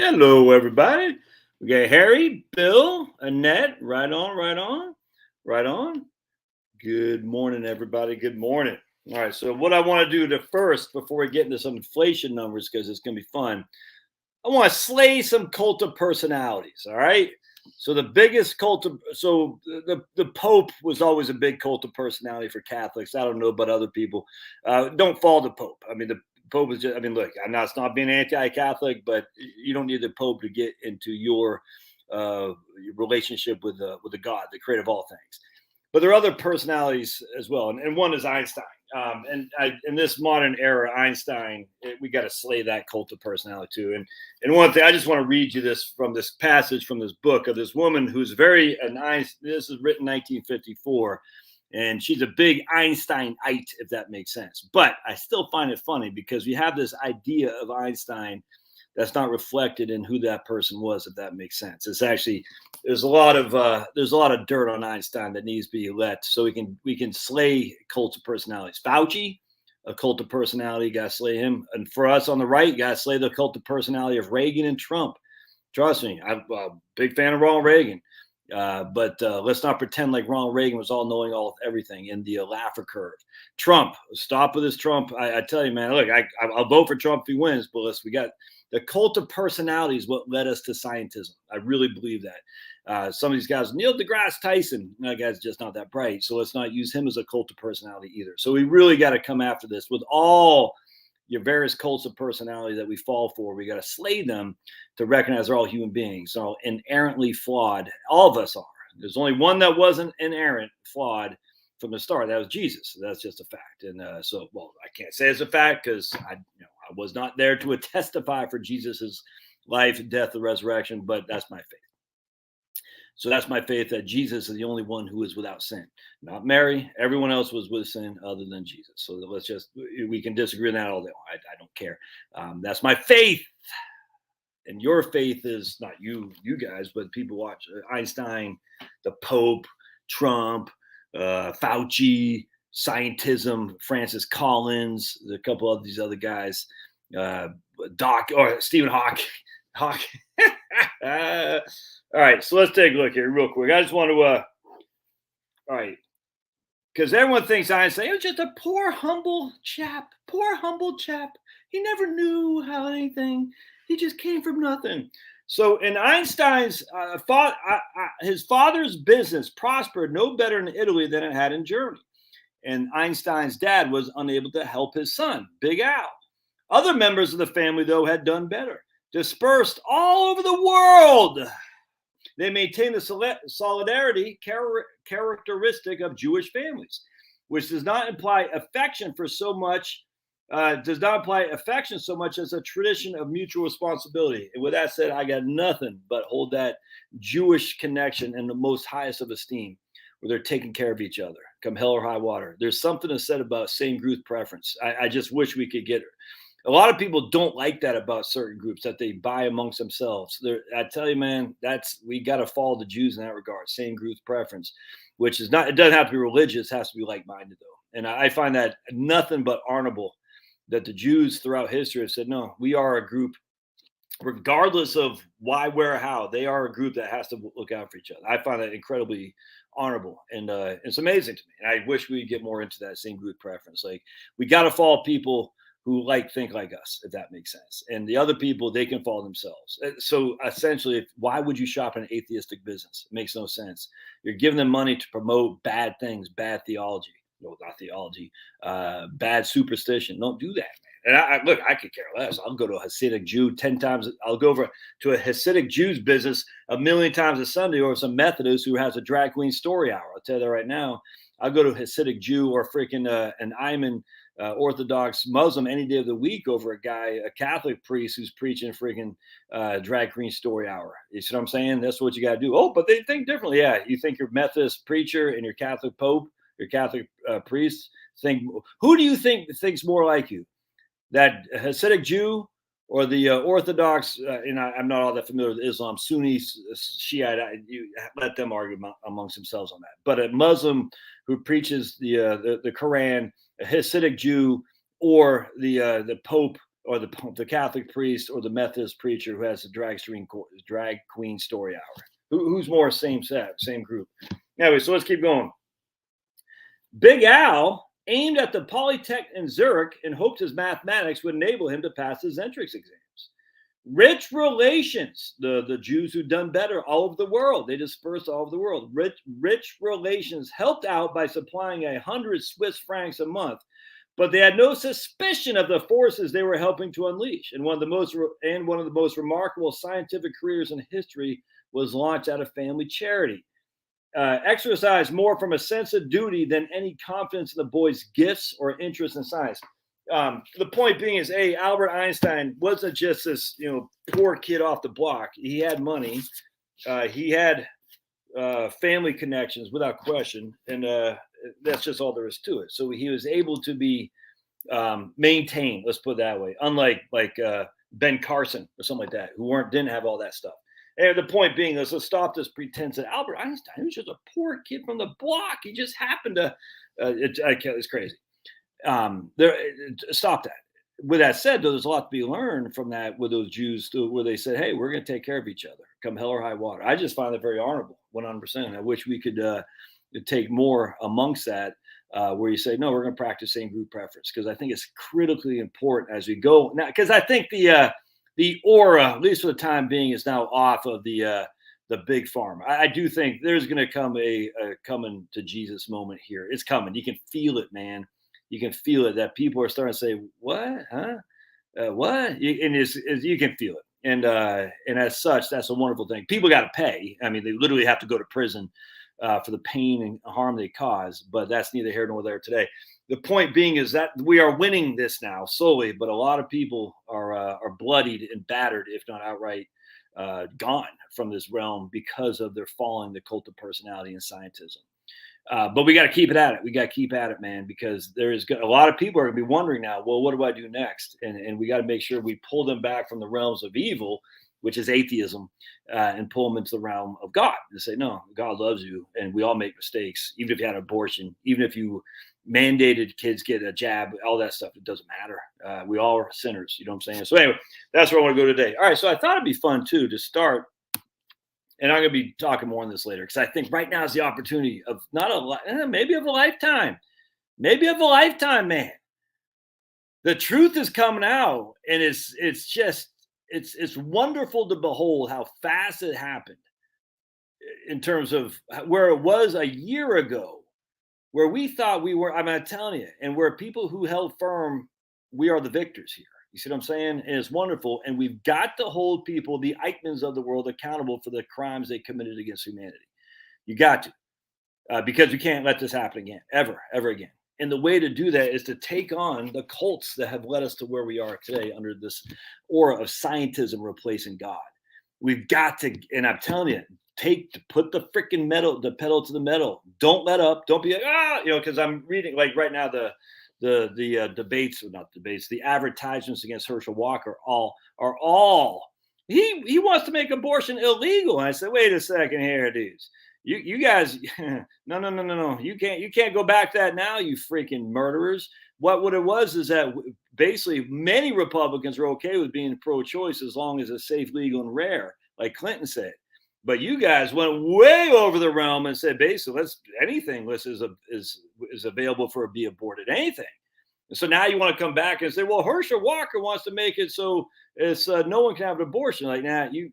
Hello, everybody. We got Harry, Bill, Annette. Right on, right on, right on. Good morning, everybody. Good morning. All right. So, what I want to do to first, before we get into some inflation numbers, because it's going to be fun, I want to slay some cult of personalities. All right. So the biggest cult of the Pope was always a big cult of personality for Catholics. I don't know about other people. Don't follow the Pope. I mean, the Pope is just. I mean, look, I'm not. It's not being anti-Catholic, but you don't need the Pope to get into your relationship with the God, the creator of all things. But there are other personalities as well, and one is Einstein. In this modern era, Einstein, we got to slay that cult of personality too. And one thing, I just want to read you this from this passage from this book of this woman who's very this is written 1954, and she's a big Einsteinite, if that makes sense. But I still find it funny because we have this idea of Einstein that's not reflected in who that person was, if that makes sense. It's actually there's a lot of dirt on Einstein that needs to be let so we can slay cult of personalities. Fauci, a cult of personality, got to slay him. And for us on the right, got to slay the cult of personality of Reagan and Trump. Trust me, I'm a big fan of Ronald Reagan. But let's not pretend like Ronald Reagan was all knowing all of everything in the Laffer curve. Trump, stop with this Trump. I tell you, man, look, I'll vote for Trump if he wins, but we got the cult of personality is what led us to scientism. I really believe that. Some of these guys, Neil deGrasse Tyson, that guy's just not that bright. So let's not use him as a cult of personality either. So we really got to come after this with all your various cults of personality that we fall for. We got to slay them to recognize they're all human beings. They're all inherently flawed. All of us are. There's only one that wasn't inerrant, flawed from the start. That was Jesus. So that's just a fact. And I can't say it's a fact because I was not there to testify for Jesus's life, death, and resurrection, but that's my faith. So that's my faith that Jesus is the only one who is without sin, not Mary. Everyone else was with sin other than Jesus. So we can disagree on that all day long. I don't care. That's my faith. And your faith is not you guys, but people watch Einstein, the Pope, Trump, Fauci, scientism, Francis Collins, a couple of these other guys, Stephen Hawking. All right, so let's take a look here real quick. I just want to, all right, because everyone thinks Einstein was just a poor, humble chap. He never knew how anything. He just came from nothing. So in Einstein's his father's business prospered no better in Italy than it had in Germany. And Einstein's dad was unable to help his son, Big Al. Other members of the family, though, had done better. Dispersed all over the world, they maintain the solidarity characteristic of Jewish families, which does not imply affection so much as a tradition of mutual responsibility. And with that said, I got nothing but hold that Jewish connection in the most highest of esteem, where they're taking care of each other, come hell or high water. There's something to said about same group preference. I just wish we could get it. A lot of people don't like that about certain groups that they buy amongst themselves. I tell you, man, we got to follow the Jews in that regard. Same group preference, which is not. It doesn't have to be religious. It has to be like-minded though. And I find that nothing but honorable that the Jews throughout history have said, no, we are a group, regardless of why, where, how. They are a group that has to look out for each other. I find that incredibly honorable, and it's amazing to me. And I wish we'd get more into that same group preference. Like we got to follow people who think like us, if that makes sense. And the other people, they can follow themselves. So essentially, why would you shop in an atheistic business? It makes no sense. You're giving them money to promote bad things, bad theology. No, not theology, bad superstition. Don't do that, man. And I could care less. I'll go to a Hasidic Jew 10 times. I'll go over to a Hasidic Jew's business a million times a Sunday, or some Methodist who has a drag queen story hour. I'll tell you that right now. I'll go to a Hasidic Jew or freaking an Ayman Orthodox Muslim any day of the week over a Catholic priest who's preaching freaking drag queen story hour. You see what I'm saying? That's what you got to do. Oh, but they think differently. Yeah, you think your Methodist preacher and your Catholic Pope, your Catholic priest think. Who do you think thinks more like you? That Hasidic Jew or the Orthodox? I'm not all that familiar with Islam, Sunni, Shiite. You let them argue amongst themselves on that. But a Muslim who preaches the Quran, a Hasidic Jew, or the Pope or the Catholic priest or the Methodist preacher who has a drag queen story hour? Who's more same group? Anyway, so let's keep going. Big Al aimed at the Polytech in Zurich and hoped his mathematics would enable him to pass his entrance exams. Rich relations, the Jews who'd done better all over the world, they dispersed all over the world. Rich relations helped out by supplying 100 Swiss francs a month, but they had no suspicion of the forces they were helping to unleash. And one of the most remarkable scientific careers in history was launched out of family charity. Exercised more from a sense of duty than any confidence in the boy's gifts or interest in science. The point being is, Albert Einstein wasn't just this, poor kid off the block. He had money. He had family connections without question. And that's just all there is to it. So he was able to be maintained, let's put it that way, unlike Ben Carson or something like that, who didn't have all that stuff. And the point being, let's stop this pretense that Albert Einstein was just a poor kid from the block. He just happened to, it's crazy. Stop that. With that said, though, there's a lot to be learned from that with those Jews, where they said, hey, we're going to take care of each other, come hell or high water. I just find that very honorable, 100%. I wish we could take more amongst that, where you say, no, we're going to practice same group preference, because I think it's critically important as we go now, because I think the aura, at least for the time being, is now off of the big pharma. I do think there's going to come a coming to Jesus moment here. It's coming. You can feel it, man. You can feel it, that people are starting to say, what, huh? What? You can feel it. And as such, that's a wonderful thing. People got to pay. I mean, they literally have to go to prison for the pain and harm they cause, but that's neither here nor there today. The point being is that we are winning this now slowly, but a lot of people are bloodied and battered, if not outright gone from this realm, because of their following the cult of personality and scientism. But we got to keep it at it. We got to keep at it, man, because there is a lot of people are going to be wondering now, well, what do I do next? And we got to make sure we pull them back from the realms of evil, which is atheism, and pull them into the realm of God and say, no, God loves you. And we all make mistakes, even if you had an abortion, even if you mandated kids get a jab, all that stuff, it doesn't matter. We all are sinners. You know what I'm saying? So anyway, that's where I want to go today. All right. So I thought it'd be fun too, to start. And I'm going to be talking more on this later, because I think right now is the opportunity of maybe of a lifetime, man. The truth is coming out, and it's wonderful to behold how fast it happened in terms of where it was a year ago, where we thought we were, I'm telling you, and where people who held firm, we are the victors here. You see what I'm saying? And it's wonderful. And we've got to hold people, the Eichmanns of the world, accountable for the crimes they committed against humanity. You got to, because we can't let this happen again, ever again. And the way to do that is to take on the cults that have led us to where we are today under this aura of scientism replacing God. We've got to, and I'm telling you, put the freaking pedal to the metal. Don't let up. Don't be like, because I'm reading, like right now, the the advertisements against Herschel Walker are all he wants to make abortion illegal. And I said, wait a second here, dudes. You guys, no. You can't go back to that now, you freaking murderers. What it was is that basically many Republicans are okay with being pro-choice as long as it's safe, legal, and rare, like Clinton said. But you guys went way over the realm and said, basically, anything is available for be aborted, anything. And so now you want to come back and say, well, Herschel Walker wants to make it so it's no one can have an abortion. Like, nah, you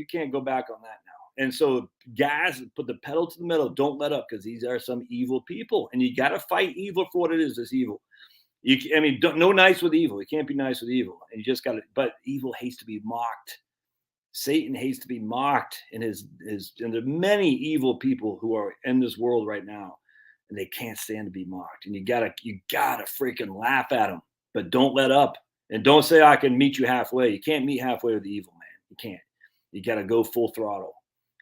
can't go back on that now. And so, guys, put the pedal to the metal. Don't let up, because these are some evil people, and you got to fight evil for what it is. It's evil. No nice with evil. You can't be nice with evil, and you just got to. But evil hates to be mocked. Satan hates to be mocked, and there are many evil people who are in this world right now, and they can't stand to be mocked. And you gotta freaking laugh at them, but don't let up, and don't say I can meet you halfway. You can't meet halfway with the evil, man. You can't. You gotta go full throttle.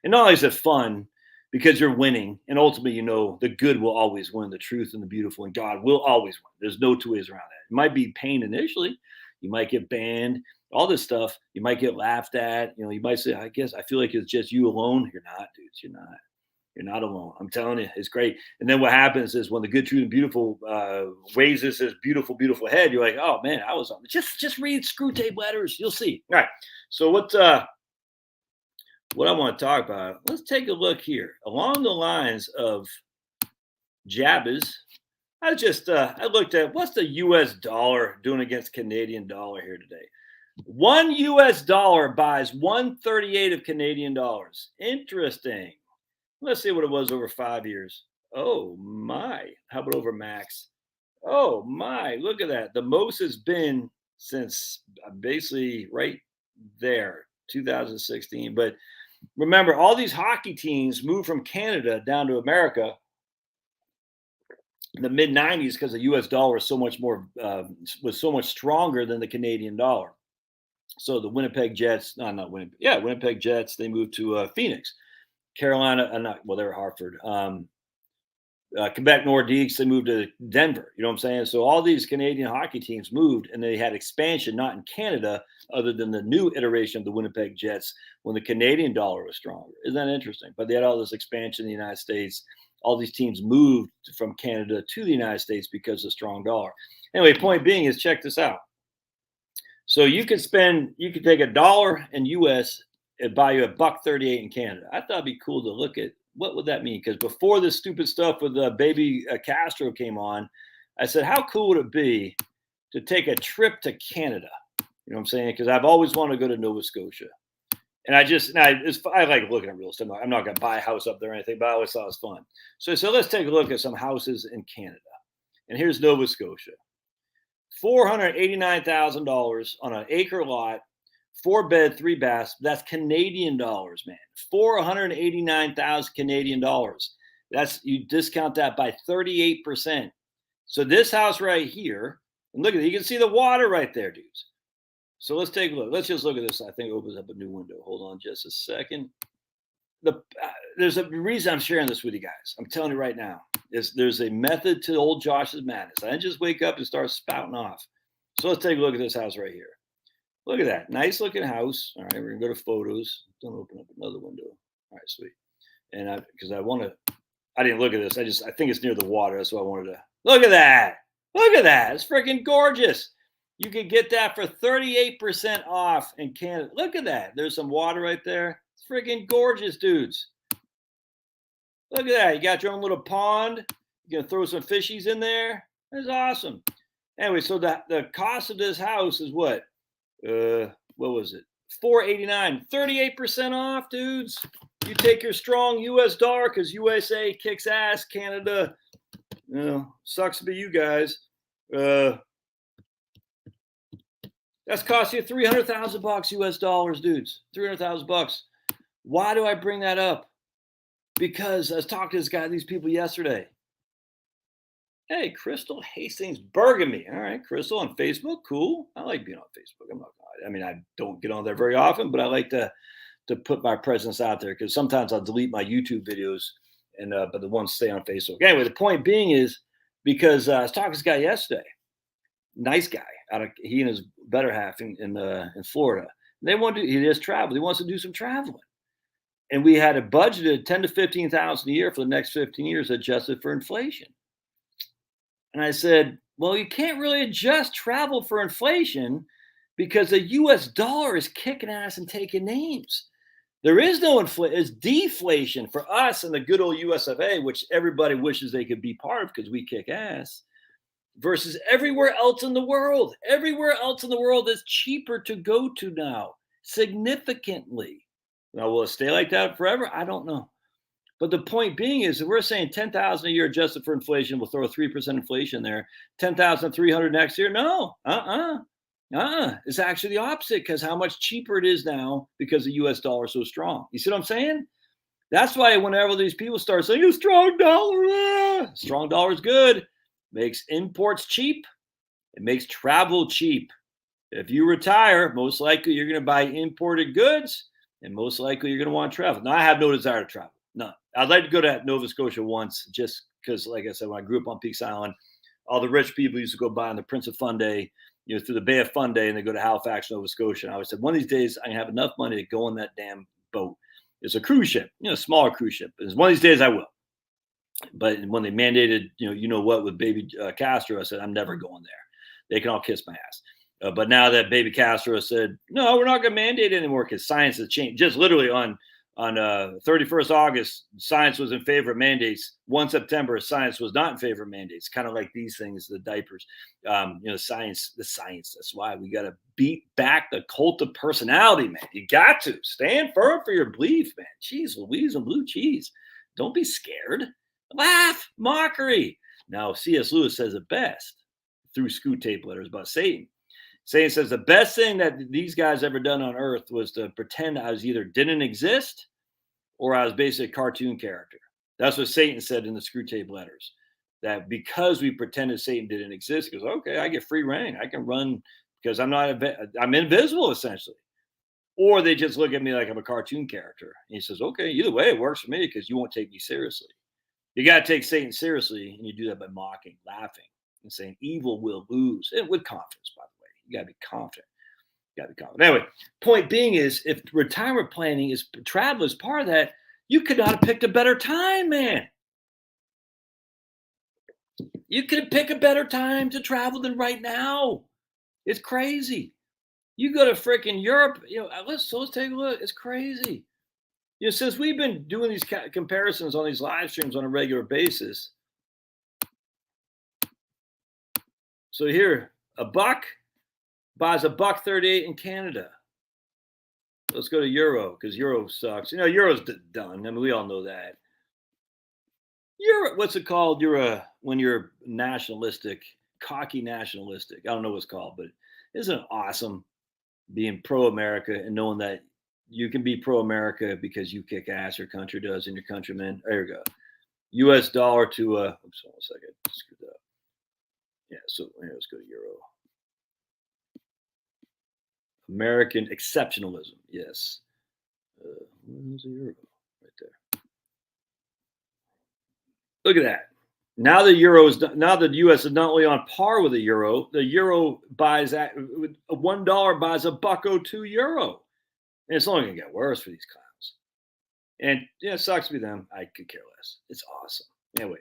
And not only is it fun because you're winning, and ultimately, the good will always win, the truth and the beautiful, and God will always win. There's no two ways around that. It might be pain initially. You might get banned. All this stuff, you might get laughed at. You might say, I feel like it's just you alone. You're not, dudes. You're not. You're not alone. I'm telling you, it's great. And then what happens is when the good, true, and beautiful raises his beautiful, beautiful head, you're like, oh man, I was on. Just read Screw Tape Letters. You'll see. All right. So what I want to talk about? Let's take a look here along the lines of Jabez. I looked at what's the U.S. dollar doing against Canadian dollar here today. One U.S. dollar buys 138 of Canadian dollars. Interesting. Let's see what it was over 5 years. Oh my. How about over max? Oh my. Look at that. The most has been since basically right there, 2016. But remember, all these hockey teams moved from Canada down to America in the mid 90s because the US dollar was so much more was so much stronger than the Canadian dollar. So the Winnipeg Jets, not Winnipeg, Winnipeg Jets, they moved to Phoenix. Carolina, they're Hartford. Quebec Nordiques, they moved to Denver. You know what I'm saying? So all these Canadian hockey teams moved, and they had expansion, not in Canada, other than the new iteration of the Winnipeg Jets when the Canadian dollar was stronger. Isn't that interesting? But they had all this expansion in the United States. All these teams moved from Canada to the United States because of the strong dollar. Anyway, point being is, check this out. So you could take $1 in US and buy you $1.38 in Canada. I thought it'd be cool to look at what would that mean? Because before this stupid stuff with baby Castro came on, I said, how cool would it be to take a trip to Canada? You know what I'm saying? Because I've always wanted to go to Nova Scotia. And I like looking at real estate. I'm not going to buy a house up there or anything, but I always thought it was fun. So let's take a look at some houses in Canada. And here's Nova Scotia. $489,000 on an acre lot, 4-bed, 3 baths. That's Canadian dollars, man. 489,000 Canadian dollars. That's, you discount that by 38%. So this house right here, and look at it, you can see the water right there, dudes. So let's take a look. Let's just look at this. I think it opens up a new window. Hold on just a second. There's a reason I'm sharing this with you guys. I'm telling you right now. There's a method to old Josh's madness. I didn't just wake up and start spouting off. So let's take a look at this house right here. Look at that. Nice looking house. All right, we're going to go to photos. Don't open up another window. All right, sweet. And I didn't look at this. I think it's near the water. That's what I wanted to. Look at that. Look at that. It's freaking gorgeous. You can get that for 38% off in Canada. Look at that. There's some water right there. It's freaking gorgeous, dudes. Look at that. You got your own little pond. You're going to throw some fishies in there. That's awesome. Anyway, so the cost of this house is what? What was it? $489. 38% off, dudes. You take your strong US dollar because USA kicks ass. Canada, sucks to be you guys. That's cost you $300,000 US dollars, dudes. $300,000. Why do I bring that up? Because I was talking to these people yesterday. Hey, Crystal Hastings Bergamy. All right, Crystal on Facebook. Cool. I like being on Facebook. I don't get on there very often, but I like to put my presence out there because sometimes I'll delete my YouTube videos, but the ones stay on Facebook. Anyway, the point being is because I was talking to this guy yesterday. Nice guy. He and his better half in Florida. He just traveled. He wants to do some traveling. And we had a budgeted $10,000 to $15,000 a year for the next 15 years adjusted for inflation. And I said, well, you can't really adjust travel for inflation because the US dollar is kicking ass and taking names. There is no inflation. It's deflation for us in the good old US of A, which everybody wishes they could be part of because we kick ass, versus everywhere else in the world. Everywhere else in the world is cheaper to go to now, significantly. Now, will it stay like that forever? I don't know. But the point being is that we're saying $10,000 a year adjusted for inflation. We'll throw a 3% inflation there. $10,300 next year? No. It's actually the opposite because how much cheaper it is now because the U.S. dollar is so strong. You see what I'm saying? That's why whenever these people start saying, a strong dollar, strong dollar is good. Makes imports cheap. It makes travel cheap. If you retire, most likely you're going to buy imported goods. And most likely you're going to want to travel. Now, I have no desire to travel. None. I'd like to go to Nova Scotia once just because, like I said, when I grew up on Peaks Island, all the rich people used to go by on the Prince of Fundy, through the Bay of Fundy, and they go to Halifax, Nova Scotia. And I always said, one of these days, I have enough money to go on that damn boat It's a cruise ship, a smaller cruise ship. And one of these days I will. But when they mandated, what with baby Castro, I said, I'm never going there. They can all kiss my ass. But now that baby Castro said, no, we're not going to mandate it anymore because science has changed. Just literally on 31st August, science was in favor of mandates. 1 September, science was not in favor of mandates. Kind of like these things, the diapers, science. That's why we got to beat back the cult of personality, man. You got to stand firm for your belief, man. Jeez Louise and blue cheese. Don't be scared. Laugh, mockery. Now, C.S. Lewis says it best through Screw Tape Letters about Satan. Satan says the best thing that these guys ever done on earth was to pretend I was either didn't exist or I was basically a cartoon character. That's what Satan said in the Screw Tape Letters. That because we pretended Satan didn't exist, he goes, okay, I get free reign. I can run because I'm invisible essentially. Or they just look at me like I'm a cartoon character. And he says, okay, either way, it works for me because you won't take me seriously. You got to take Satan seriously, and you do that by mocking, laughing, and saying evil will lose. And with confidence, by the way. You got to be confident. Anyway, point being is if retirement planning is travel is part of that, you could not have picked a better time, man. You could have picked a better time to travel than right now. It's crazy. You go to freaking Europe, let's take a look. It's crazy. Since we've been doing these comparisons on these live streams on a regular basis. So here, a buck buys $1.38 in Canada. Let's go to euro because euro sucks. Euro's done. I mean, we all know that. What's it called? When you're nationalistic, cocky nationalistic. I don't know what it's called, but isn't it awesome being pro-America and knowing that you can be pro-America because you kick ass, your country does, and your countrymen. There you go. U.S. dollar to oops, hold on a second. Screwed up. Yeah, so here, let's go to euro. American exceptionalism. Yes. Where's the euro? Right there. Look at that. Now the U.S. is not only on par with the euro buys $1 buys $1.02 euro. And it's only going to get worse for these clowns. And it sucks to be them. I could care less. It's awesome. Anyway.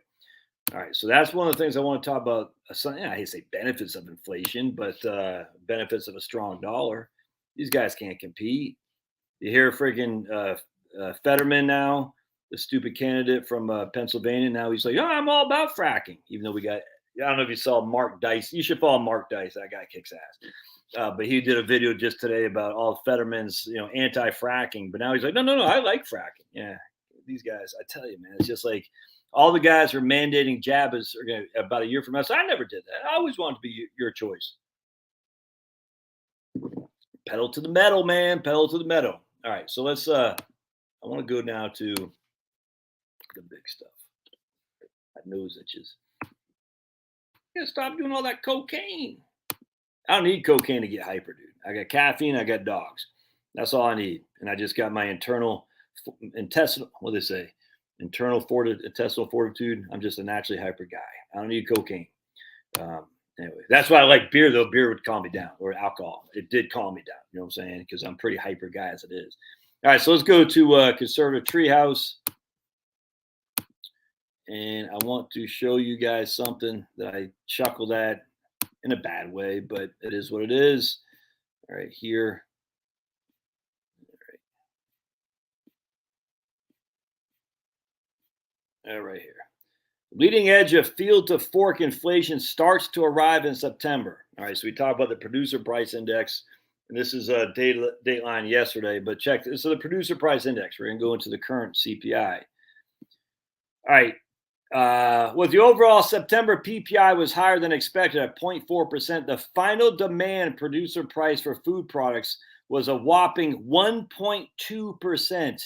All right, so that's one of the things I want to talk about. I hate to say benefits of inflation, but benefits of a strong dollar. These guys can't compete. You hear freaking Fetterman now, the stupid candidate from Pennsylvania. Now he's like, I'm all about fracking, even though I don't know if you saw Mark Dice. You should follow Mark Dice. That guy kicks ass. But he did a video just today about all Fetterman's, anti-fracking. But now he's like, no, I like fracking. Yeah, these guys, I tell you, man, it's just like, all the guys who are mandating jabbas about a year from now. So I never did that. I always wanted to be your choice. Pedal to the metal, man. Pedal to the metal. All right. So let's, I want to go now to the big stuff. My nose itches. I gotta stop doing all that cocaine. I don't need cocaine to get hyper, dude. I got caffeine. I got dogs. That's all I need. And I just got my intestinal, what do they say? Intestinal fortitude. I'm just a naturally hyper guy. I don't need cocaine. Anyway, that's why I like beer, though. Beer would calm me down, or alcohol. It did calm me down. You know what I'm saying? Because I'm pretty hyper guy as it is. All right, so let's go to Conservative Treehouse. And I want to show you guys something that I chuckled at in a bad way, but it is what it is. All right, here. Right here. Leading edge of field to fork inflation starts to arrive in September. All right, so we talked about the producer price index, and this is a dateline yesterday, but check this. So the producer price index, we're going to go into the current CPI. All right, with the overall September PPI was higher than expected at 0.4%. The final demand producer price for food products was a whopping 1.2%,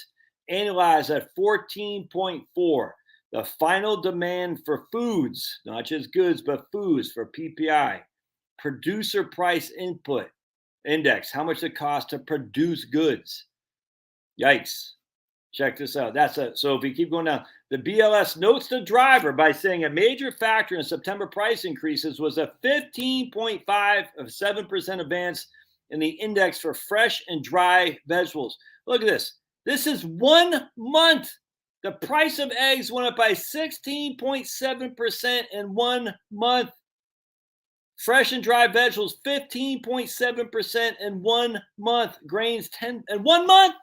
annualized at 14.4%. The final demand for foods, not just goods, but foods for PPI, producer price input index, how much it costs to produce goods. Yikes. Check this out. So if we keep going down, the BLS notes the driver by saying a major factor in September price increases was a 15.57% advance in the index for fresh and dry vegetables. Look at this. This is 1 month. The price of eggs went up by 16.7% in 1 month. Fresh and dry vegetables, 15.7% in 1 month. Grains, 10 in 1 month.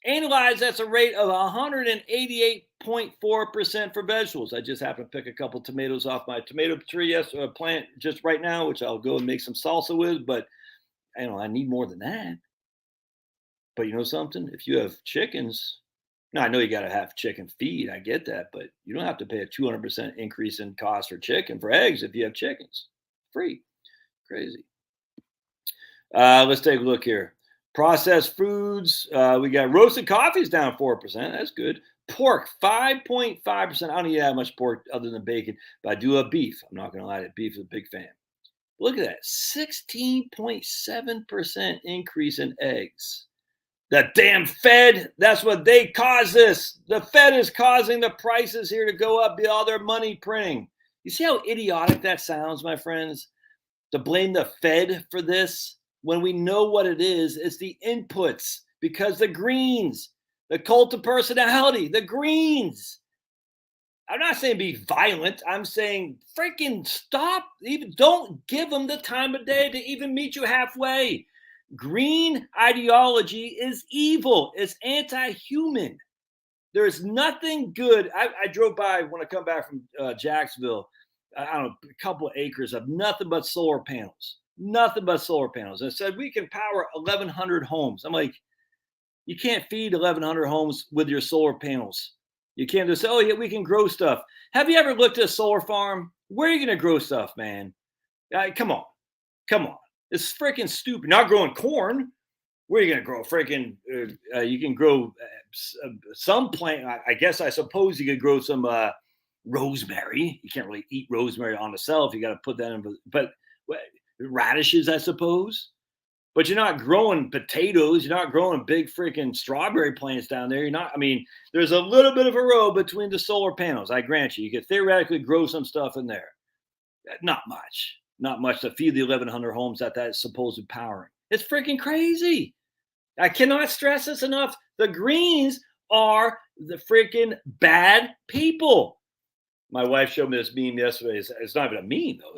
Annualized, that's a rate of 188.4% for vegetables. I just happened to pick a couple tomatoes off my tomato tree, plant just right now, which I'll go and make some salsa with. But I need more than that. But you know something? If you have chickens, now I know you got to have chicken feed. I get that, but you don't have to pay a 200% increase in cost for chicken. For eggs, if you have chickens, free. Crazy. Let's take a look here. Processed foods, we got roasted coffees down 4%. That's good. Pork, 5.5%. I don't eat that much pork other than bacon, but I do have beef. I'm not going to lie, beef is a big fan. Look at that, 16.7% increase in eggs. The damn Fed, that's what they cause this. The Fed is causing the prices here to go up, all their money printing. You see how idiotic that sounds, my friends? To blame the Fed for this when we know what it is. It's the inputs, because the Greens, the cult of personality, the Greens. I'm not saying be violent. I'm saying freaking stop. Even don't give them the time of day to even meet you halfway. Green ideology is evil. It's anti-human. There is nothing good. I drove by when I come back from Jacksonville. I don't know, a couple of acres of nothing but solar panels. Nothing but solar panels. And it said we can power 1,100 homes. I'm like, you can't feed 1,100 homes with your solar panels. You can't just say, oh yeah, we can grow stuff. Have you ever looked at a solar farm? Where are you going to grow stuff, man? Come on. It's freaking stupid. Not growing corn. Where are you going to grow? Freaking, you can grow some plant. I guess I suppose you could grow some rosemary. You can't really eat rosemary on itself. You got to put that in. But radishes, I suppose. But you're not growing potatoes. You're not growing big freaking strawberry plants down there. You're not. I mean, there's a little bit of a row between the solar panels. I grant you. You could theoretically grow some stuff in there. Not much. Not much to feed the 1,100 homes that's supposed to powering. It's freaking crazy. I cannot stress this enough. The Greens are the freaking bad people. My wife showed me this meme yesterday. It's not even a meme though.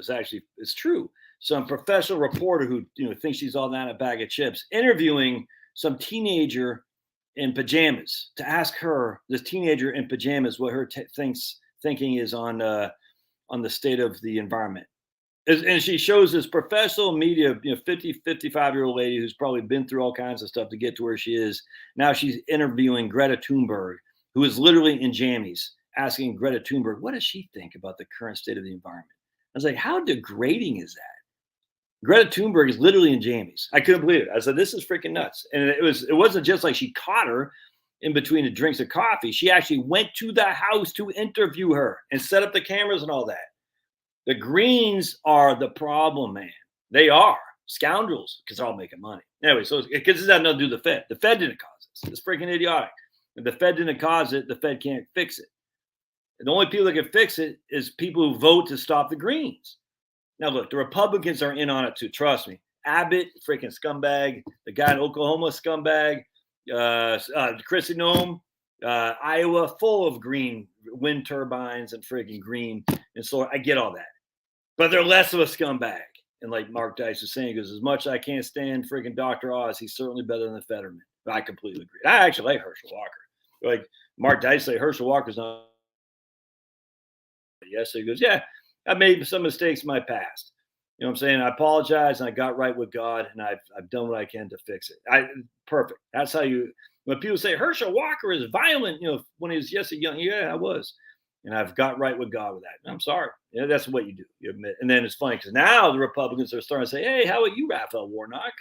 It's true. Some professional reporter who thinks she's all that in a bag of chips, interviewing some teenager in pajamas to ask her, this teenager in pajamas, what her thinking is on the state of the environment. And she shows this professional media, 50, 55-year-old lady who's probably been through all kinds of stuff to get to where she is. Now she's interviewing Greta Thunberg, who is literally in jammies, asking Greta Thunberg, what does she think about the current state of the environment? I was like, how degrading is that? Greta Thunberg is literally in jammies. I couldn't believe it. I said, this is freaking nuts. And it wasn't just like she caught her in between the drinks of coffee. She actually went to the house to interview her and set up the cameras and all that. The Greens are the problem, man. They are scoundrels because they're all making money. Anyway, so because this has nothing to do with the Fed. The Fed didn't cause this. It's freaking idiotic. If the Fed didn't cause it, the Fed can't fix it. And the only people that can fix it is people who vote to stop the Greens. Now, look, the Republicans are in on it too. Trust me. Abbott, freaking scumbag. The guy in Oklahoma, scumbag. Kristi Noem, Iowa, full of green wind turbines and freaking green. And so I get all that. But they're less of a scumbag. And like Mark Dice was saying, because as much as I can't stand freaking Dr. Oz, he's certainly better than the Fetterman. I completely agree. I actually like Herschel Walker. Like Mark Dice say, Herschel Walker's not. Yes, so he goes, yeah, I made some mistakes in my past. You know what I'm saying? I apologize and I got right with God and I've done what I can to fix it. Perfect. That's how when people say Herschel Walker is violent, when he was just a young, yeah, I was. And I've got right with God with that. And I'm sorry. That's what you do. You admit. And then it's funny because now the Republicans are starting to say, hey, how about you, Raphael Warnock?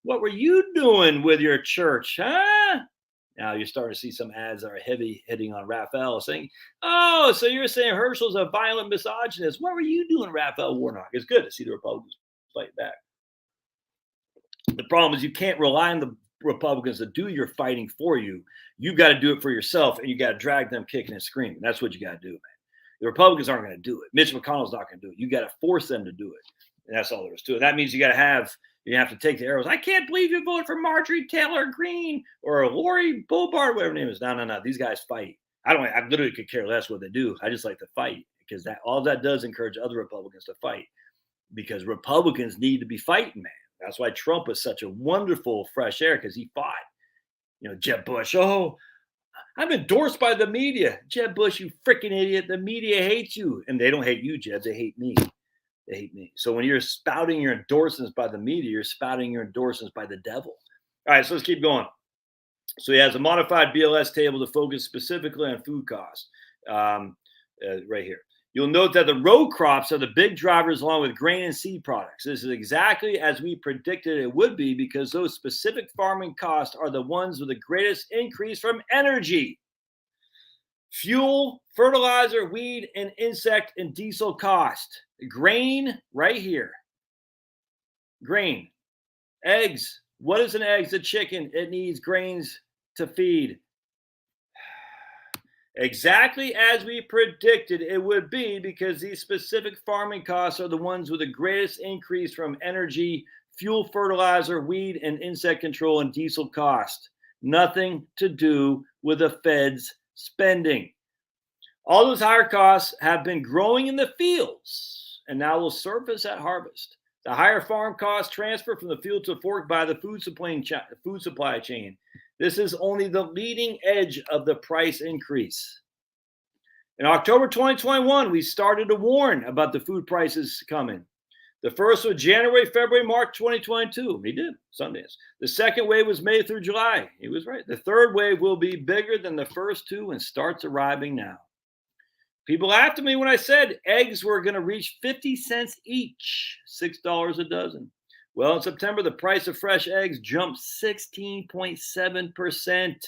What were you doing with your church, huh? Now you're starting to see some ads that are heavy hitting on Raphael saying, oh, so you're saying Herschel's a violent misogynist. What were you doing, Raphael Warnock? It's good to see the Republicans fight back. The problem is you can't rely on the Republicans to do your fighting for you. You got to do it for yourself, and you got to drag them kicking and screaming. That's what you got to do, man. The Republicans aren't going to do it. Mitch McConnell's not going to do it. You got to force them to do it, and that's all there is to it. That means you got to have You have to take the arrows. I can't believe you voted for Marjorie Taylor Greene or Lori Boebert, whatever her name is. No. These guys fight. I literally could care less what they do. I just like to fight because all that does encourage other Republicans to fight, because Republicans need to be fighting, man. That's why Trump was such a wonderful fresh air, because he fought. Jeb Bush. Oh, I'm endorsed by the media. Jeb Bush, you freaking idiot. The media hates you. And they don't hate you, Jeb. They hate me. They hate me. So when you're spouting your endorsements by the media, you're spouting your endorsements by the devil. All right, so let's keep going. So he has a modified BLS table to focus specifically on food costs right here. You'll note that the row crops are the big drivers along with grain and seed products. This is exactly as we predicted it would be, because those specific farming costs are the ones with the greatest increase from energy, fuel, fertilizer, weed, and insect and diesel cost. Grain right here. Grain. Eggs. What is an egg? It's a chicken. It needs grains to feed. Exactly as we predicted it would be, because these specific farming costs are the ones with the greatest increase from energy, fuel, fertilizer, weed, and insect control and diesel cost. Nothing to do with the Fed's spending. All those higher costs have been growing in the fields and now will surface at harvest. The higher farm costs transfer from the field to fork by the food supply chain. This is only the leading edge of the price increase. In October 2021, we started to warn about the food prices coming. The first was January, February, March 2022. He did, Sundance. The second wave was May through July. He was right. The third wave will be bigger than the first two and starts arriving now. People laughed at me when I said eggs were going to reach 50 cents each, $6 a dozen. Well, in September, the price of fresh eggs jumped 16.7%.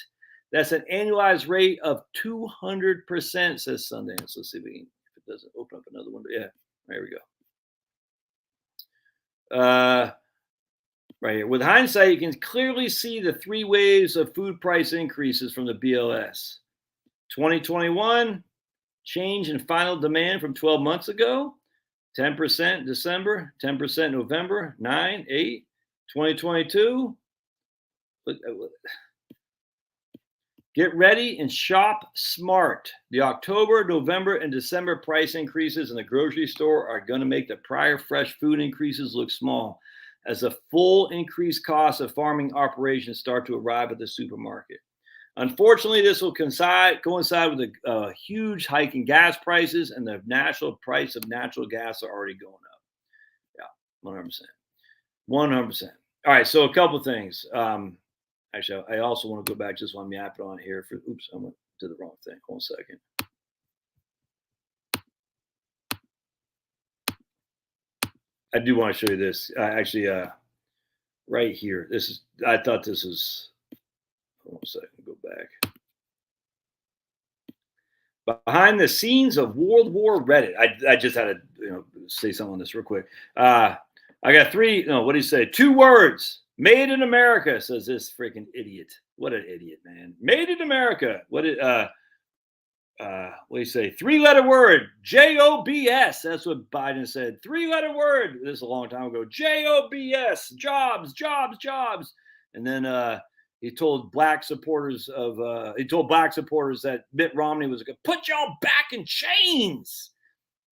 That's an annualized rate of 200%, says Sundance. Let's see if it doesn't open up another window. Yeah, there we go. Right here. With hindsight, you can clearly see the three waves of food price increases from the BLS. 2021, change in final demand from 12 months ago. 10% December, 10% November, 9, 8, 2022. Get ready and shop smart. The October, November, and December price increases in the grocery store are going to make the prior fresh food increases look small, as the full increased costs of farming operations start to arrive at the supermarket. Unfortunately, this will coincide with a huge hike in gas prices, and the national price of natural gas are already going up. Yeah, 100%. 100%. All right, so a couple of things. Actually, I also want to go back, just want to map it on here. Oops, I went to the wrong thing. Hold on a second. I do want to show you this. Right here. I thought this was. Hold on a second, go back. Behind the scenes of World War Reddit. I just had to say something on this real quick. I got three, what do you say? 2 words. Made in America, says this freaking idiot. What an idiot, man. Made in America. What do you say? 3-letter word. JOBS. That's what Biden said. 3-letter word. This is a long time ago. JOBS. Jobs, jobs, jobs. And then he told black supporters that Mitt Romney was going to put y'all back in chains.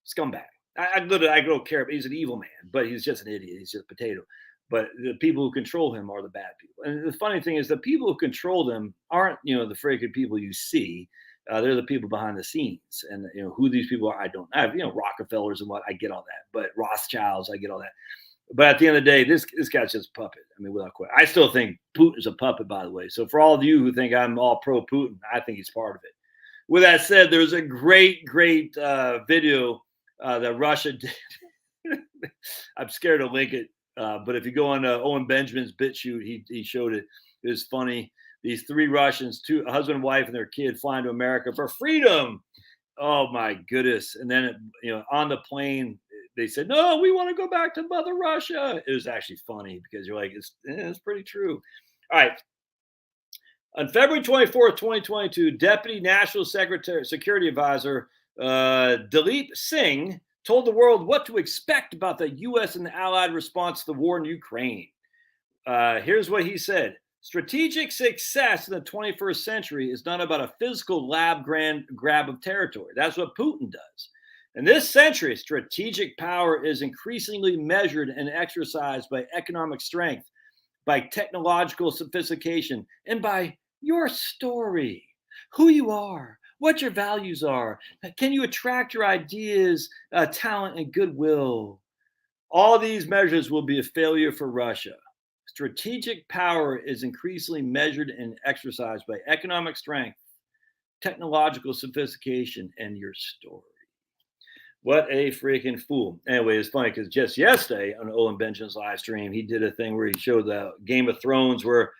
Scumbag. I don't care. He's an evil man, but he's just an idiot. He's just a potato. But the people who control him are the bad people. And the funny thing is, the people who control them aren't, the freaking people you see. They're the people behind the scenes. And, who these people are, I don't have, Rockefellers and what, I get all that. But Rothschilds, I get all that. But at the end of the day, this guy's just a puppet. I mean, without question. I still think Putin's a puppet, by the way. So for all of you who think I'm all pro-Putin, I think he's part of it. With that said, there's a great video that Russia did. I'm scared to link it. But if you go on Owen Benjamin's BitChute, he showed it. It was funny. These 3 Russians, a husband and wife and their kid, flying to America for freedom. Oh, my goodness. And then, on the plane, they said, no, we want to go back to Mother Russia. It was actually funny because you're like, it's pretty true. All right. On February 24th, 2022, Deputy National Security Advisor Dileep Singh told the world what to expect about the U.S. and the Allied response to the war in Ukraine. Here's what he said. Strategic success in the 21st century is not about a physical lab grab of territory. That's what Putin does. In this century, strategic power is increasingly measured and exercised by economic strength, by technological sophistication, and by your story, who you are, what your values are. Can you attract your ideas, talent, and goodwill? All these measures will be a failure for Russia. Strategic power is increasingly measured and exercised by economic strength, technological sophistication, and your story. What a freaking fool. Anyway, it's funny because just yesterday on Olin Benjamin's live stream, he did a thing where he showed the Game of Thrones where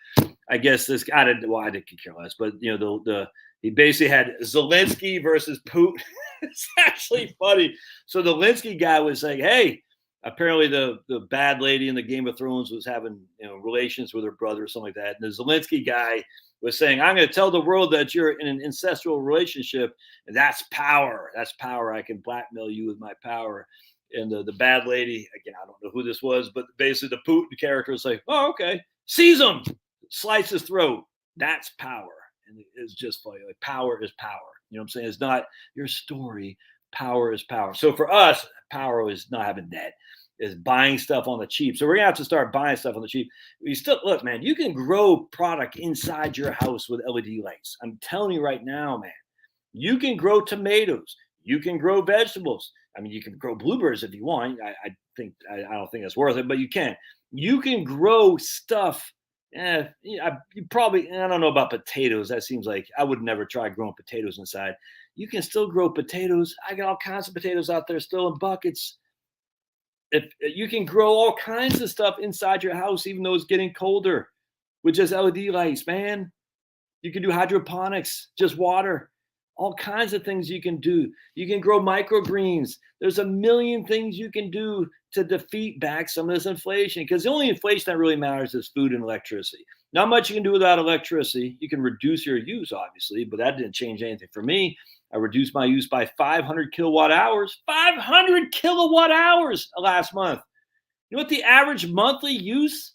I guess this guy didn't, well, I didn't care less, but you know, he basically had Zelensky versus Putin. It's actually funny. So the Zelensky guy was like, hey, apparently the bad lady in the Game of Thrones was having relations with her brother or something like that. And the Zelensky guy was saying, I'm going to tell the world that you're in an incestual relationship, and that's power. That's power. I can blackmail you with my power. And the bad lady, again, I don't know who this was, but basically the Putin character was like, oh, okay, seize him, slice his throat. That's power. And it's just funny. Like, power is power. You know what I'm saying? It's not your story. Power is power. So for us, power is not having debt. Is buying stuff on the cheap. So we're gonna have to start buying stuff on the cheap. We still look, man, you can grow product inside your house with LED lights. I'm telling you right now, man. You can grow tomatoes, you can grow vegetables. I mean, you can grow blueberries if you want. I don't think that's worth it, but you can. You can grow stuff. You probably, I don't know about potatoes. That seems like I would never try growing potatoes inside. You can still grow potatoes. I got all kinds of potatoes out there still in buckets. If you can grow all kinds of stuff inside your house, even though it's getting colder, with just LED lights, man. You can do hydroponics, just water, all kinds of things you can do. You can grow microgreens. There's a million things you can do to defeat back some of this inflation, because the only inflation that really matters is food and electricity. Not much you can do without electricity. You can reduce your use, obviously, but that didn't change anything for me. I reduced my use by 500 kilowatt hours. 500 kilowatt hours last month. You know what the average monthly use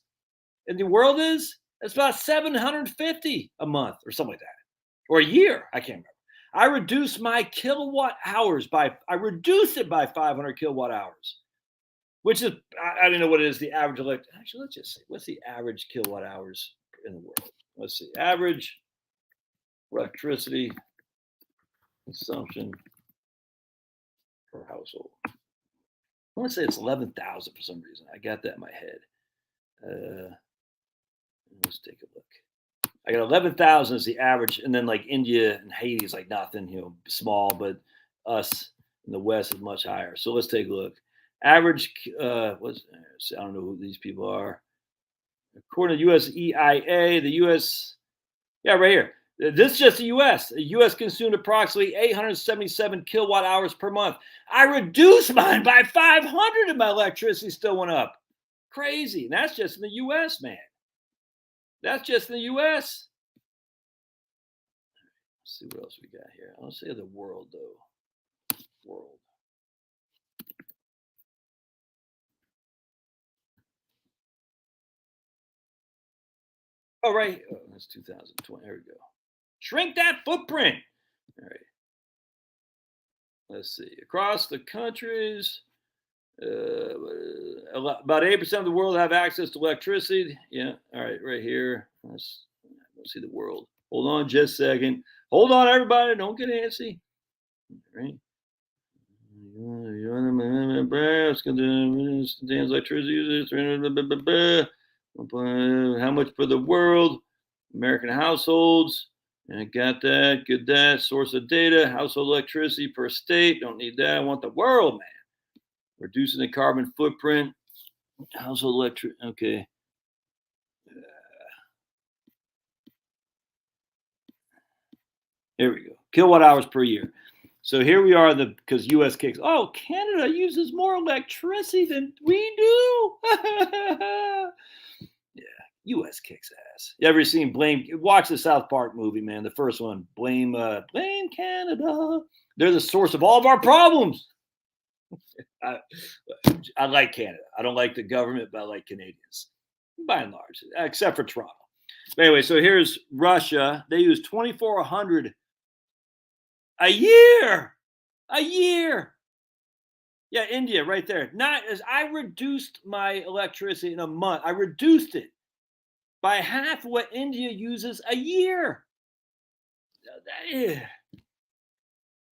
in the world is? It's about 750 a month or something like that. Or a year. I can't remember. I reduced my kilowatt hours I reduced it by 500 kilowatt hours, which is, I don't know what it is, the average actually, let's just say, what's the average kilowatt hours in the world? Let's see. Average electricity consumption per household. I want to say it's 11,000 for some reason. I got that in my head. Let's take a look. I got 11,000 is the average, and then like India and Haiti is like nothing, small, but us in the West is much higher. So let's take a look. Average, I don't know who these people are. According to USEIA, the U.S., right here. This is just the U.S. The U.S. consumed approximately 877 kilowatt hours per month. I reduced mine by 500 and my electricity still went up. Crazy. And that's just in the U.S., man. That's just in the U.S. Let's see what else we got here. I'll say the world, though. World. Oh, right. Oh, that's 2020. There we go. Shrink that footprint. All right. Let's see. Across the countries, about 8% of the world have access to electricity. Yeah. All right. Right here. Let's see the world. Hold on just a second. Hold on, everybody. Don't get antsy. All right. Contains electricity. How much for the world? American households. And I got that. Good that. Source of data. Household electricity per state. Don't need that. I want the world, man. Reducing the carbon footprint. Household electricity. Okay. Here we go. Kilowatt hours per year. So here we are, because U.S. kicks. Oh, Canada uses more electricity than we do. Yeah, U.S. kicks ass. You ever seen watch the South Park movie, man? The first one. Blame Canada. They're the source of all of our problems. I like Canada. I don't like the government, but I like Canadians by and large, except for Toronto. But anyway, so here's Russia. They use 2,400 a year. A year. Yeah, India right there. Not as I reduced my electricity in a month. I reduced it by half what India uses a year.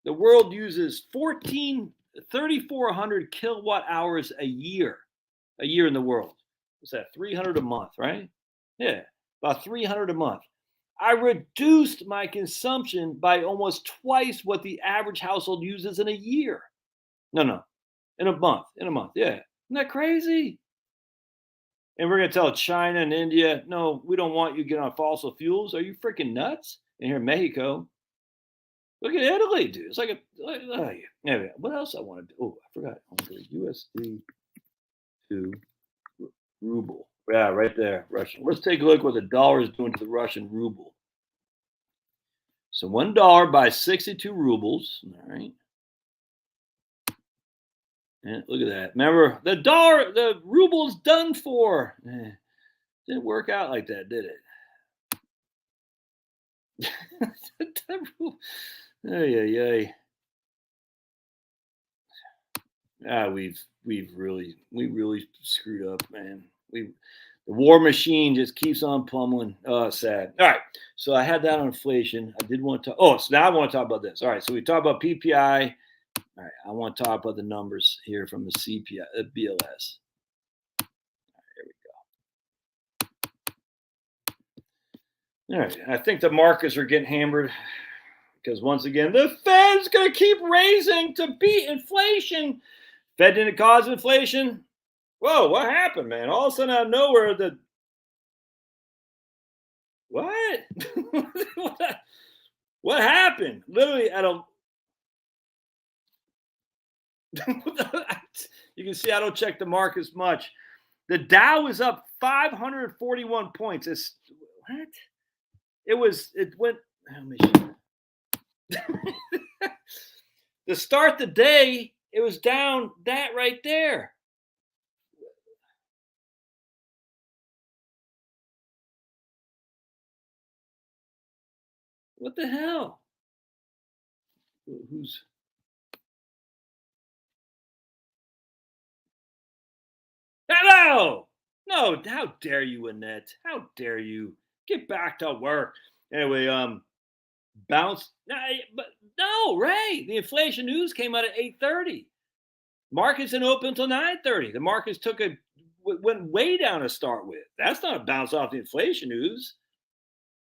The world uses 3,400 kilowatt hours a year in the world. What's that? 300 a month, right? Yeah, about 300 a month. I reduced my consumption by almost twice what the average household uses in a year. No, in a month. Yeah, isn't that crazy? And we're going to tell China and India, no, we don't want you to get on fossil fuels. Are you freaking nuts? And here in Mexico, look at Italy, dude. It's like anyway, what else I want to do? Oh, I forgot. I want to go USD to ruble. Yeah, right there, Russian. Let's take a look what the dollar is doing to the Russian ruble. So $1 buys 62 rubles. All right. And look at that. Remember, the ruble's done for. Didn't work out like that, did it? Ay. We really screwed up, man. The war machine just keeps on pummeling. Oh, sad. All right. So I had that on inflation. I did want to so now I want to talk about this. All right. So we talked about PPI. All right. I want to talk about the numbers here from the CPI, BLS. All right, here we go. All right. I think the markets are getting hammered because once again, the Fed's going to keep raising to beat inflation. Fed didn't cause inflation. Whoa, what happened, man? All of a sudden out of nowhere, what? What happened? Literally, I don't. You can see I don't check the markets much. The Dow is up 541 points. What? It went. Let me show. To start the day, it was down that right there. What the hell? Who's? Hello! No, how dare you, Annette? How dare you? Get back to work. Anyway, bounce. But no, Ray. The inflation news came out at 8:30. Markets didn't open until 9:30. The markets went way down to start with. That's not a bounce off the inflation news.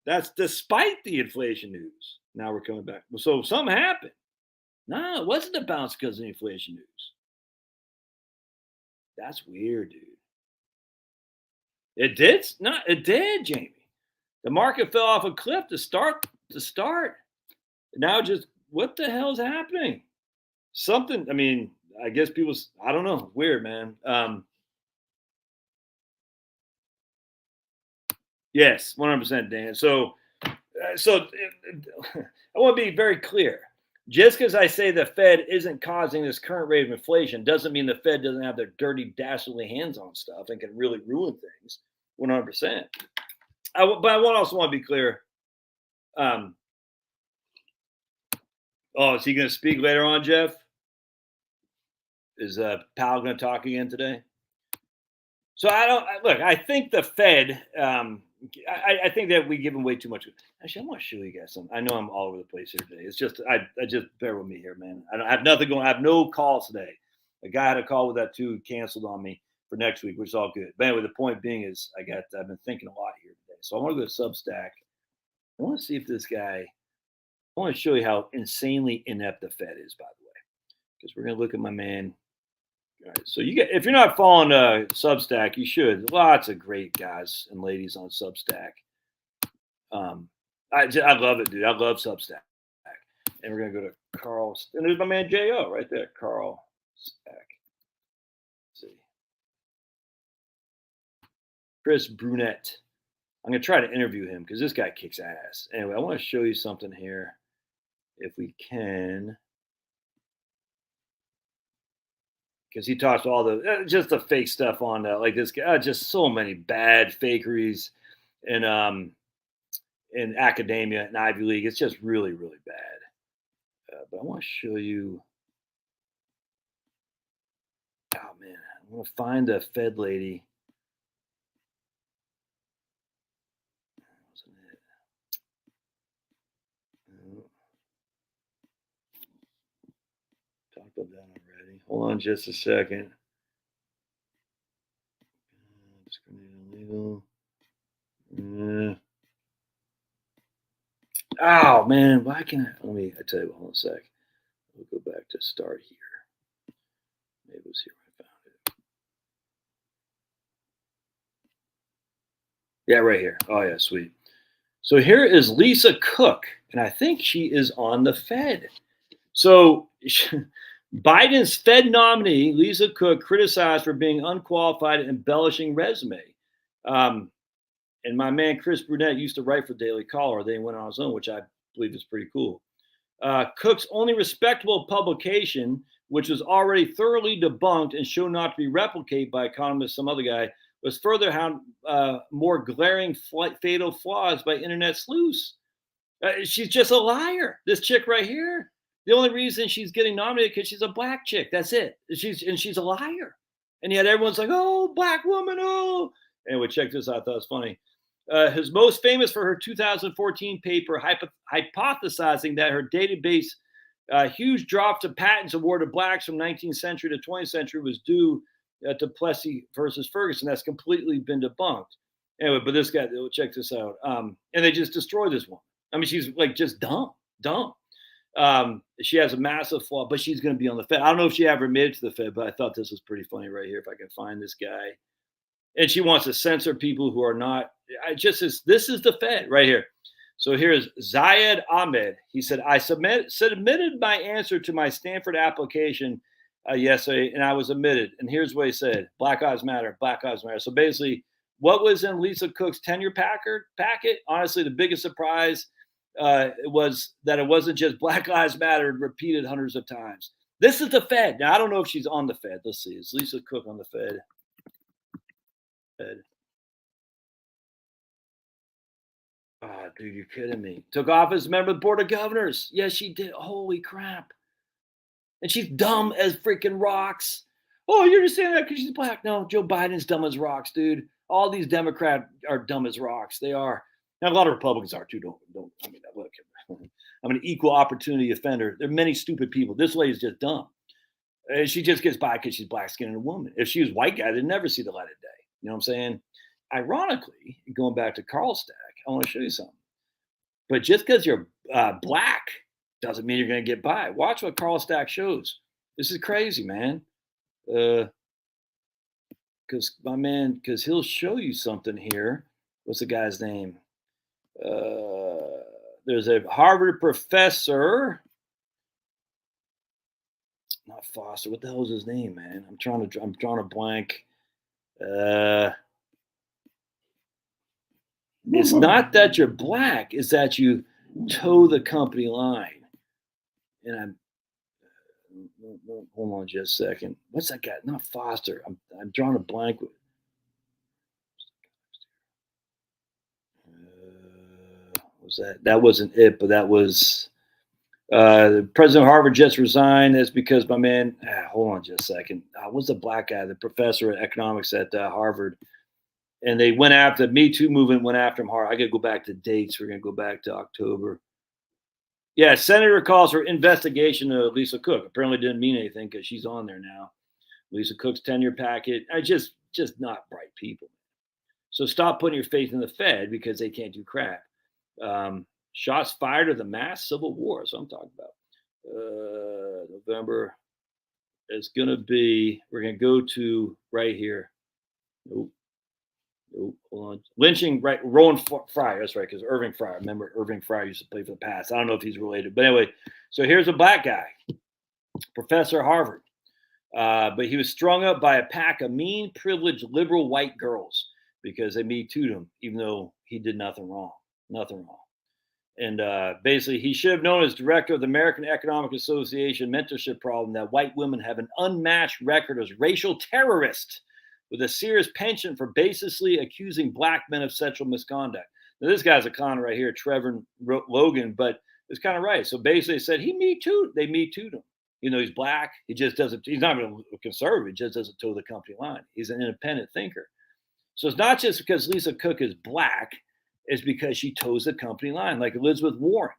That's despite the inflation news. Now we're coming back. So something happened. No, it wasn't a bounce because of the inflation news. That's weird, dude. It did not. It did, Jamie. The market fell off a cliff to start. Now, just what the hell's happening? Something. I mean, I guess people. I don't know. Weird, man. Yes, 100%, Dan. So I want to be very clear. Just because I say the Fed isn't causing this current rate of inflation doesn't mean the Fed doesn't have their dirty, dastardly hands on stuff and can really ruin things. 100%. But I also want to be clear. Is he going to speak later on, Jeff? Is Powell going to talk again today? So I think the Fed. I think that we give them way too much. Actually, I want to show you guys something. I know I'm all over the place here today. It's just I just bear with me here, man. I have nothing going. I have no calls today. A guy had a call with that too, canceled on me for next week, which is all good. But anyway, the point being is I've been thinking a lot here today. So I want to go to Substack. I want to see if this guy. I want to show you how insanely inept the Fed is, by the way, because we're gonna look at my man. All right, so if you're not following Substack, you should. Lots of great guys and ladies on Substack. I love it, dude. I love Substack. And we're gonna go to Carl, and there's my man Jo right there, Carl Stack. Let's see, Chris Brunette. I'm gonna try to interview him because this guy kicks ass. Anyway, I want to show you something here, if we can. because he talks all the just the fake stuff on like this guy, just so many bad fakeries in academia and Ivy League. It's just really really bad. But I want to show you. Oh man, I want to find the Fed lady. Wasn't it? Talked about that already. Hold on just a second. Discriminating illegal. Oh man, why can't I tell you what, hold on a sec. We'll go back to start here. Maybe it was here I found it. Yeah, right here. Oh yeah, sweet. So here is Lisa Cook, and I think she is on the Fed. So Biden's Fed nominee, Lisa Cook, criticized for being unqualified and embellishing resume. And my man Chris Brunette used to write for Daily Caller. Then he went on his own, which I believe is pretty cool. Cook's only respectable publication, which was already thoroughly debunked and shown not to be replicated by economists, some other guy, was further found more glaring fatal flaws by internet sleuths. She's just a liar. This chick right here. The only reason she's getting nominated because she's a black chick. That's it. She's a liar. And yet everyone's like, oh, black woman, oh. Anyway, check this out. I thought it was funny. Who's most famous for her 2014 paper hypothesizing that her database huge drops of patents awarded blacks from 19th century to 20th century was due to Plessy versus Ferguson. That's completely been debunked. Anyway, but this guy, check this out. And they just destroyed this one. I mean, she's like just dumb. She has a massive flaw, but she's going to be on the Fed. I don't know if she ever made it to the Fed, but I thought this was pretty funny right here. If I can find this guy. And she wants to censor people who are not. This is the Fed right here. So here's Zayed Ahmed. He said, I submitted my answer to my Stanford application yesterday, and I was admitted. And here's what he said. Black Lives Matter, Black Lives Matter. So basically, what was in Lisa Cook's tenure packet? Honestly, the biggest surprise was that it wasn't just Black Lives Matter repeated hundreds of times. This is the Fed. Now, I don't know if she's on the Fed. Let's see. Is Lisa Cook on the Fed? Oh, dude, you're kidding me. Took office as a member of the Board of Governors. Yes, she did. Holy crap. And she's dumb as freaking rocks. Oh, you're just saying that because she's black. No, Joe Biden's dumb as rocks, dude. All these Democrats are dumb as rocks. They are. Now, a lot of Republicans are too. Don't. I mean, look, I'm an equal opportunity offender. There are many stupid people. This lady's just dumb. She just gets by because she's black skinned and a woman. If she was white guy, they'd never see the light of day. You know what I'm saying? Ironically, going back to Carl Stack, I want to show you something. But just because you're black doesn't mean you're going to get by. Watch what Carl Stack shows. This is crazy, man. Because he'll show you something here. What's the guy's name? There's a Harvard professor. Not Foster. What the hell is his name, man? I'm drawing a blank. It's not that you're black, it's that you toe the company line. And hold on just a second. What's that guy? Not Foster. I'm drawing a blank. Was that wasn't it, but that was the president of Harvard just resigned. That's because my man, hold on just a second. What's the black guy, the professor of economics at Harvard? And they went after the Me Too movement, went after him hard. I got to go back to dates. We're going to go back to October. Yeah, Senator calls for investigation of Lisa Cook. Apparently didn't mean anything because she's on there now. Lisa Cook's tenure packet. Just not bright people. So stop putting your faith in the Fed because they can't do crap. Shots fired of the mass civil war. That's what I'm talking about. November is going to be, we're going to go to right here. Nope, hold on. Lynching, right? Rowan Fryer. That's right, because Irving Fryer. Remember, Irving Fryer used to play for the Pats. I don't know if he's related. But anyway, so here's a black guy, professor at Harvard. But he was strung up by a pack of mean, privileged, liberal white girls because they Me Too'd him, even though he did nothing wrong. Nothing wrong. And basically, he should have known as director of the American Economic Association mentorship problem that white women have an unmatched record as racial terrorists with a serious penchant for baselessly accusing black men of sexual misconduct. Now, this guy's a con right here, Trevor Logan, but it's kind of right. So basically, it said he me too. They me too'd him. You know, he's black. He just doesn't. He's not even a conservative. He just doesn't toe the company line. He's an independent thinker. So it's not just because Lisa Cook is black. It's because she toes the company line, like Elizabeth Warren.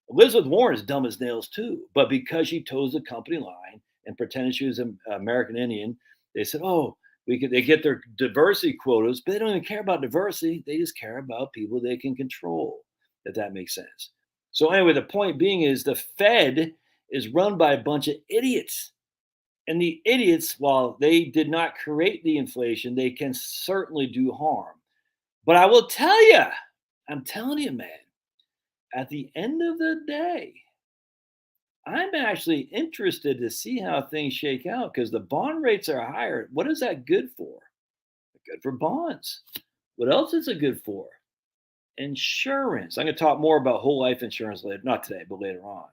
Elizabeth Warren is dumb as nails too, but because she toes the company line and pretended she was an American Indian, they said, "Oh, they get their diversity quotas, but they don't even care about diversity. They just care about people they can control." If that makes sense. So anyway, the point being is the Fed is run by a bunch of idiots. And the idiots, while they did not create the inflation, they can certainly do harm. But I will tell you, I'm telling you, man, at the end of the day, I'm actually interested to see how things shake out because the bond rates are higher. What is that good for? Good for bonds. What else is it good for? Insurance. I'm going to talk more about whole life insurance later, not today, but later on.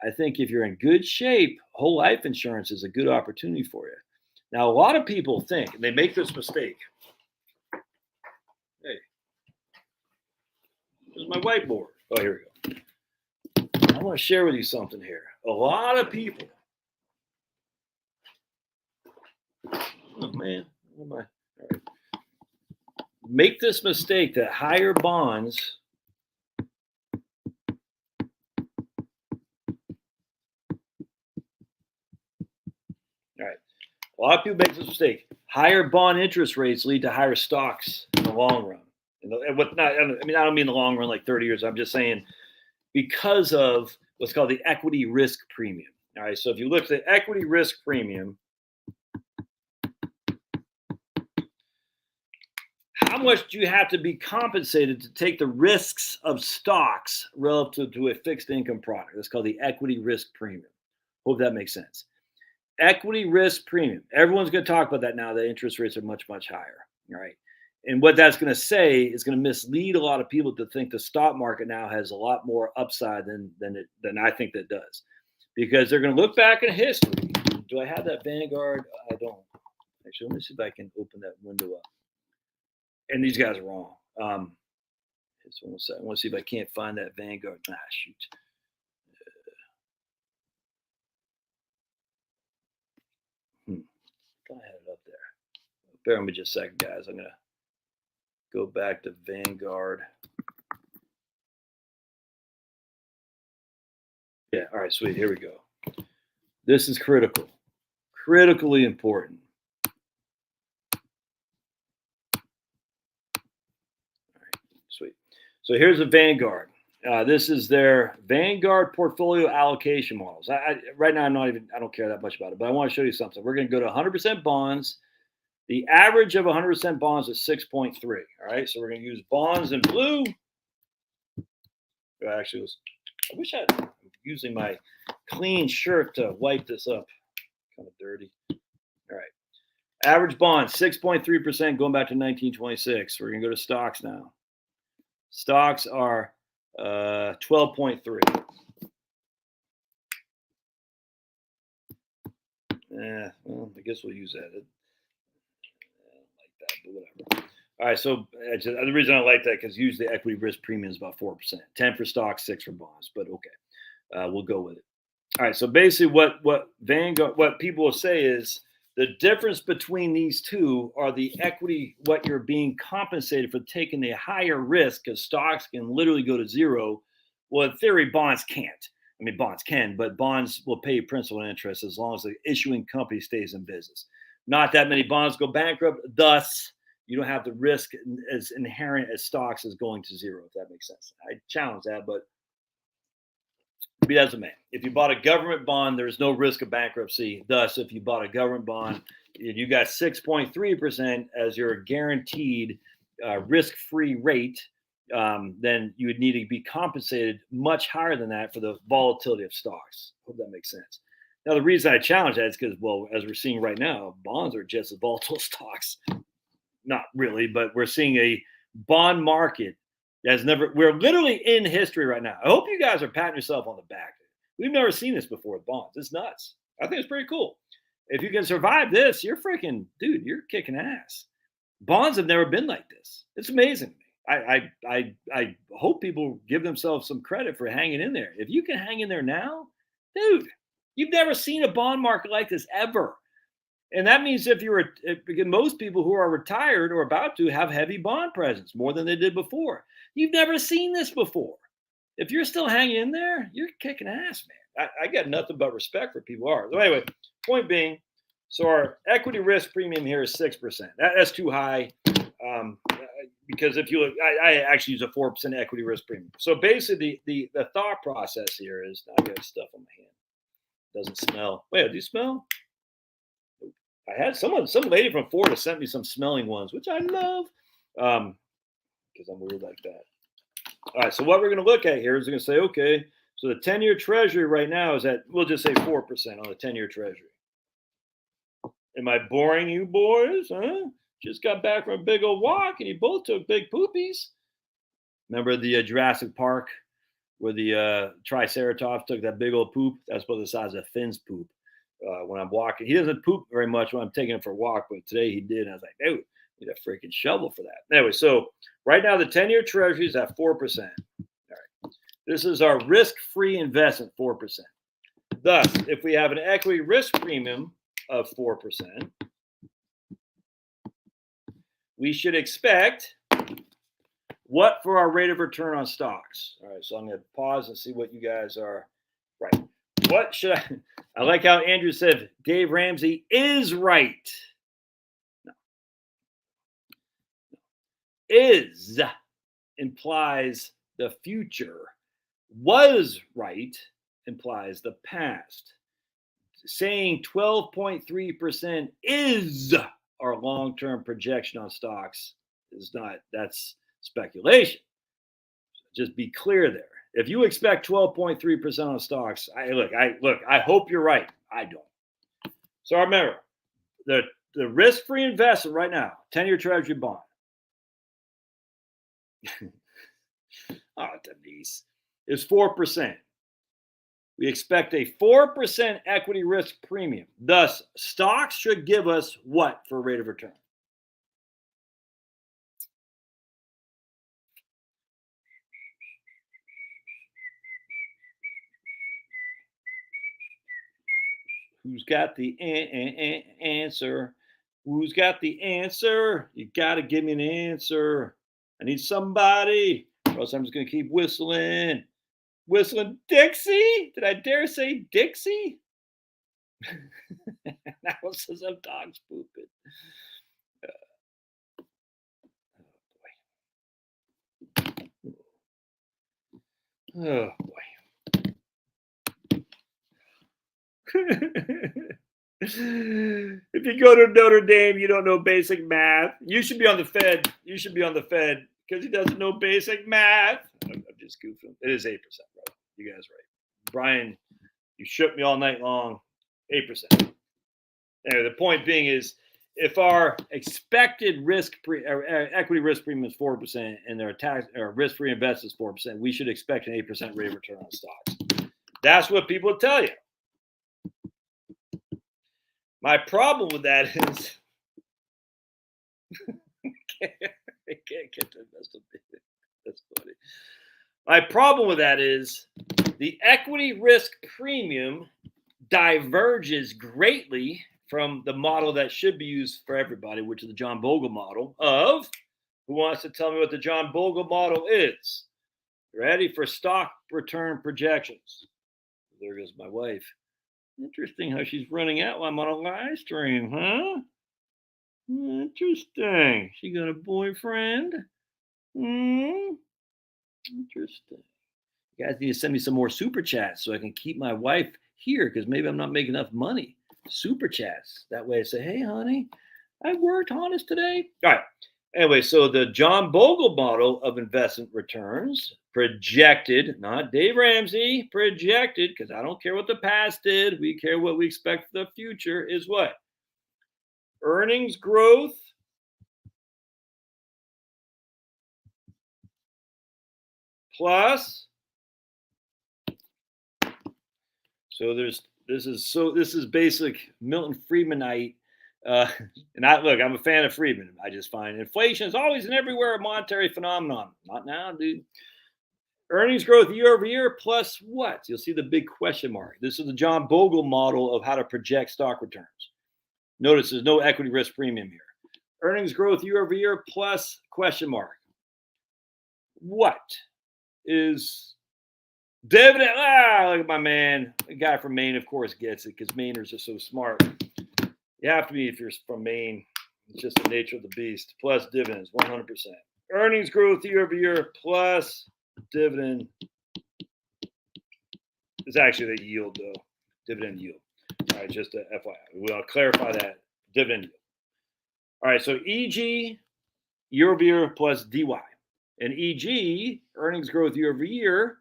I think if you're in good shape, whole life insurance is a good opportunity for you. Now, a lot of people think, and they make this mistake. Hey, this is my whiteboard. Oh, here we go. I want to share with you something here. A lot of people. Oh, man. What am I? All right. Make this mistake that higher bonds All right. A lot of people make this mistake. Higher bond interest rates lead to higher stocks in the long run. And what not? I don't mean the long run like 30 years. I'm just saying because of what's called the equity risk premium. All right. So if you look at the equity risk premium, how much do you have to be compensated to take the risks of stocks relative to a fixed income product? That's called the equity risk premium. Hope that makes sense. Equity risk premium. Everyone's going to talk about that now. The interest rates are much, much higher. All right. And what that's going to say is going to mislead a lot of people to think the stock market now has a lot more upside than I think that does. Because they're going to look back in history. Do I have that Vanguard? I don't. Actually, let me see if I can open that window up. And these guys are wrong. Just one second. I want to see if I can't find that Vanguard. Ah, shoot. I had it up there. Bear with me just a second, guys. I'm going to go back to Vanguard. Yeah, all right, sweet. Here we go. This is critical. Critically important. All right, sweet. So here's a Vanguard. This is their Vanguard portfolio allocation models. Right now, I don't care that much about it, but I want to show you something. We're going to go to 100% bonds. The average of 100% bonds is 6.3. All right, so we're going to use bonds in blue. Actually, I wish I'm using my clean shirt to wipe this up. Kind of dirty. All right. Average bonds, 6.3% going back to 1926. We're going to go to stocks now. Stocks are 12.3. Well, I guess we'll use that. I don't like that, but whatever. All right, so the reason I like that because usually equity risk premium is about 4%, 10 for stocks, 6 for bonds. But okay, we'll go with it. All right, so basically, what people will say is the difference between these two are the equity, what you're being compensated for taking the higher risk, because stocks can literally go to zero. Well, in theory, bonds can't. I mean, bonds can, but bonds will pay principal and interest as long as the issuing company stays in business. Not that many bonds go bankrupt. Thus, you don't have the risk as inherent as stocks is going to zero, if that makes sense. I challenge that, but be that as a man. If you bought a government bond, there's no risk of bankruptcy. Thus, if you bought a government bond, you got 6.3% as your guaranteed risk-free rate, then you would need to be compensated much higher than that for the volatility of stocks. Hope that makes sense. Now, the reason I challenge that is because, well, as we're seeing right now, bonds are just as volatile as stocks. Not really, but we're seeing a bond market We're literally in history right now. I hope you guys are patting yourself on the back. We've never seen this before with bonds. It's nuts. I think it's pretty cool. If you can survive this, you're freaking, dude, you're kicking ass. Bonds have never been like this. It's amazing. I hope people give themselves some credit for hanging in there. If you can hang in there now, dude, you've never seen a bond market like this ever. And that means because most people who are retired or about to have heavy bond presence more than they did before. You've never seen this before. If you're still hanging in there, you're kicking ass, man. I got nothing but respect for people who are. So anyway, point being, so our equity risk premium here is 6%. That's too high. Because if you look, I actually use a 4% equity risk premium. So basically, the thought process here is, I got stuff on my hand. Doesn't smell. Wait, do you smell? I had some lady from Florida sent me some smelling ones, which I love, because I'm weird like that. All right, so what we're going to look at here is we're going to say, okay, so the 10-year Treasury right now is at, we'll just say 4% on the 10-year Treasury. Am I boring you boys? Huh? Just got back from a big old walk, and you both took big poopies. Remember the Jurassic Park where the Triceratops took that big old poop? That's about the size of Finn's poop. When I'm walking, he doesn't poop very much when I'm taking him for a walk, but today he did. And I was like, dude, we need a freaking shovel for that. Anyway, so right now the 10-year Treasury is at 4%. All right. This is our risk-free investment, 4%. Thus, if we have an equity risk premium of 4%, we should expect what for our rate of return on stocks? All right, so I'm going to pause and see what you guys are. Right. What should I like how Andrew said Dave Ramsey is right. No. Is implies the future. Was right implies the past. Saying 12.3% is our long-term projection on stocks is not, that's speculation. Just be clear there. If you expect 12.3% on stocks, I hope you're right. I don't. So remember, the risk-free investment right now, 10-year Treasury bond. Oh, Denise, is 4%. We expect a 4% equity risk premium. Thus, stocks should give us what for rate of return? Who's got the answer? Who's got the answer? You got to give me an answer. I need somebody, or else I'm just going to keep whistling. Whistling Dixie? Did I dare say Dixie? That was says I'm dogs pooping. Oh boy. If you go to Notre Dame, you don't know basic math. You should be on the Fed. You should be on the Fed because he doesn't know basic math. I'm just goofing. It is 8%, bro. You guys are right. Brian, you shook me all night long. 8%. Anyway, the point being is, if our expected equity risk premium is 4% and their risk-free investment is 4%, we should expect an 8% rate of return on stocks. That's what people tell you. My problem with that is I can't get the best of it. That's funny. My problem with that is the equity risk premium diverges greatly from the model that should be used for everybody, which is the John Bogle model of, who wants to tell me what the John Bogle model is? Ready for stock return projections? There goes my wife. Interesting how she's running out while I'm on a live stream, huh? Interesting. She got a boyfriend? Interesting. You guys need to send me some more super chats so I can keep my wife here because maybe I'm not making enough money. Super chats. That way I say, hey, honey, I worked honest today. All right. Anyway, so the John Bogle model of investment returns projected, not Dave Ramsey, projected, because I don't care what the past did. We care what we expect for the future is what? Earnings growth plus. So this is basic Milton Friedmanite. And I'm a fan of Friedman. I just find inflation is always and everywhere a monetary phenomenon. Not now, dude. Earnings growth year over year plus what? You'll see the big question mark. This is the John Bogle model of how to project stock returns. Notice there's no equity risk premium here. Earnings growth year over year plus question mark. What is dividend? Look at my man. The guy from Maine, of course, gets it because Mainers are so smart. You have to be if you're from Maine. It's just the nature of the beast. Plus dividends, 100%. Earnings growth year over year plus dividend. It's actually the yield, though. Dividend yield. All right, just a FYI. We'll clarify that. Dividend yield. All right, so EG year over year plus DY. And EG, earnings growth year over year,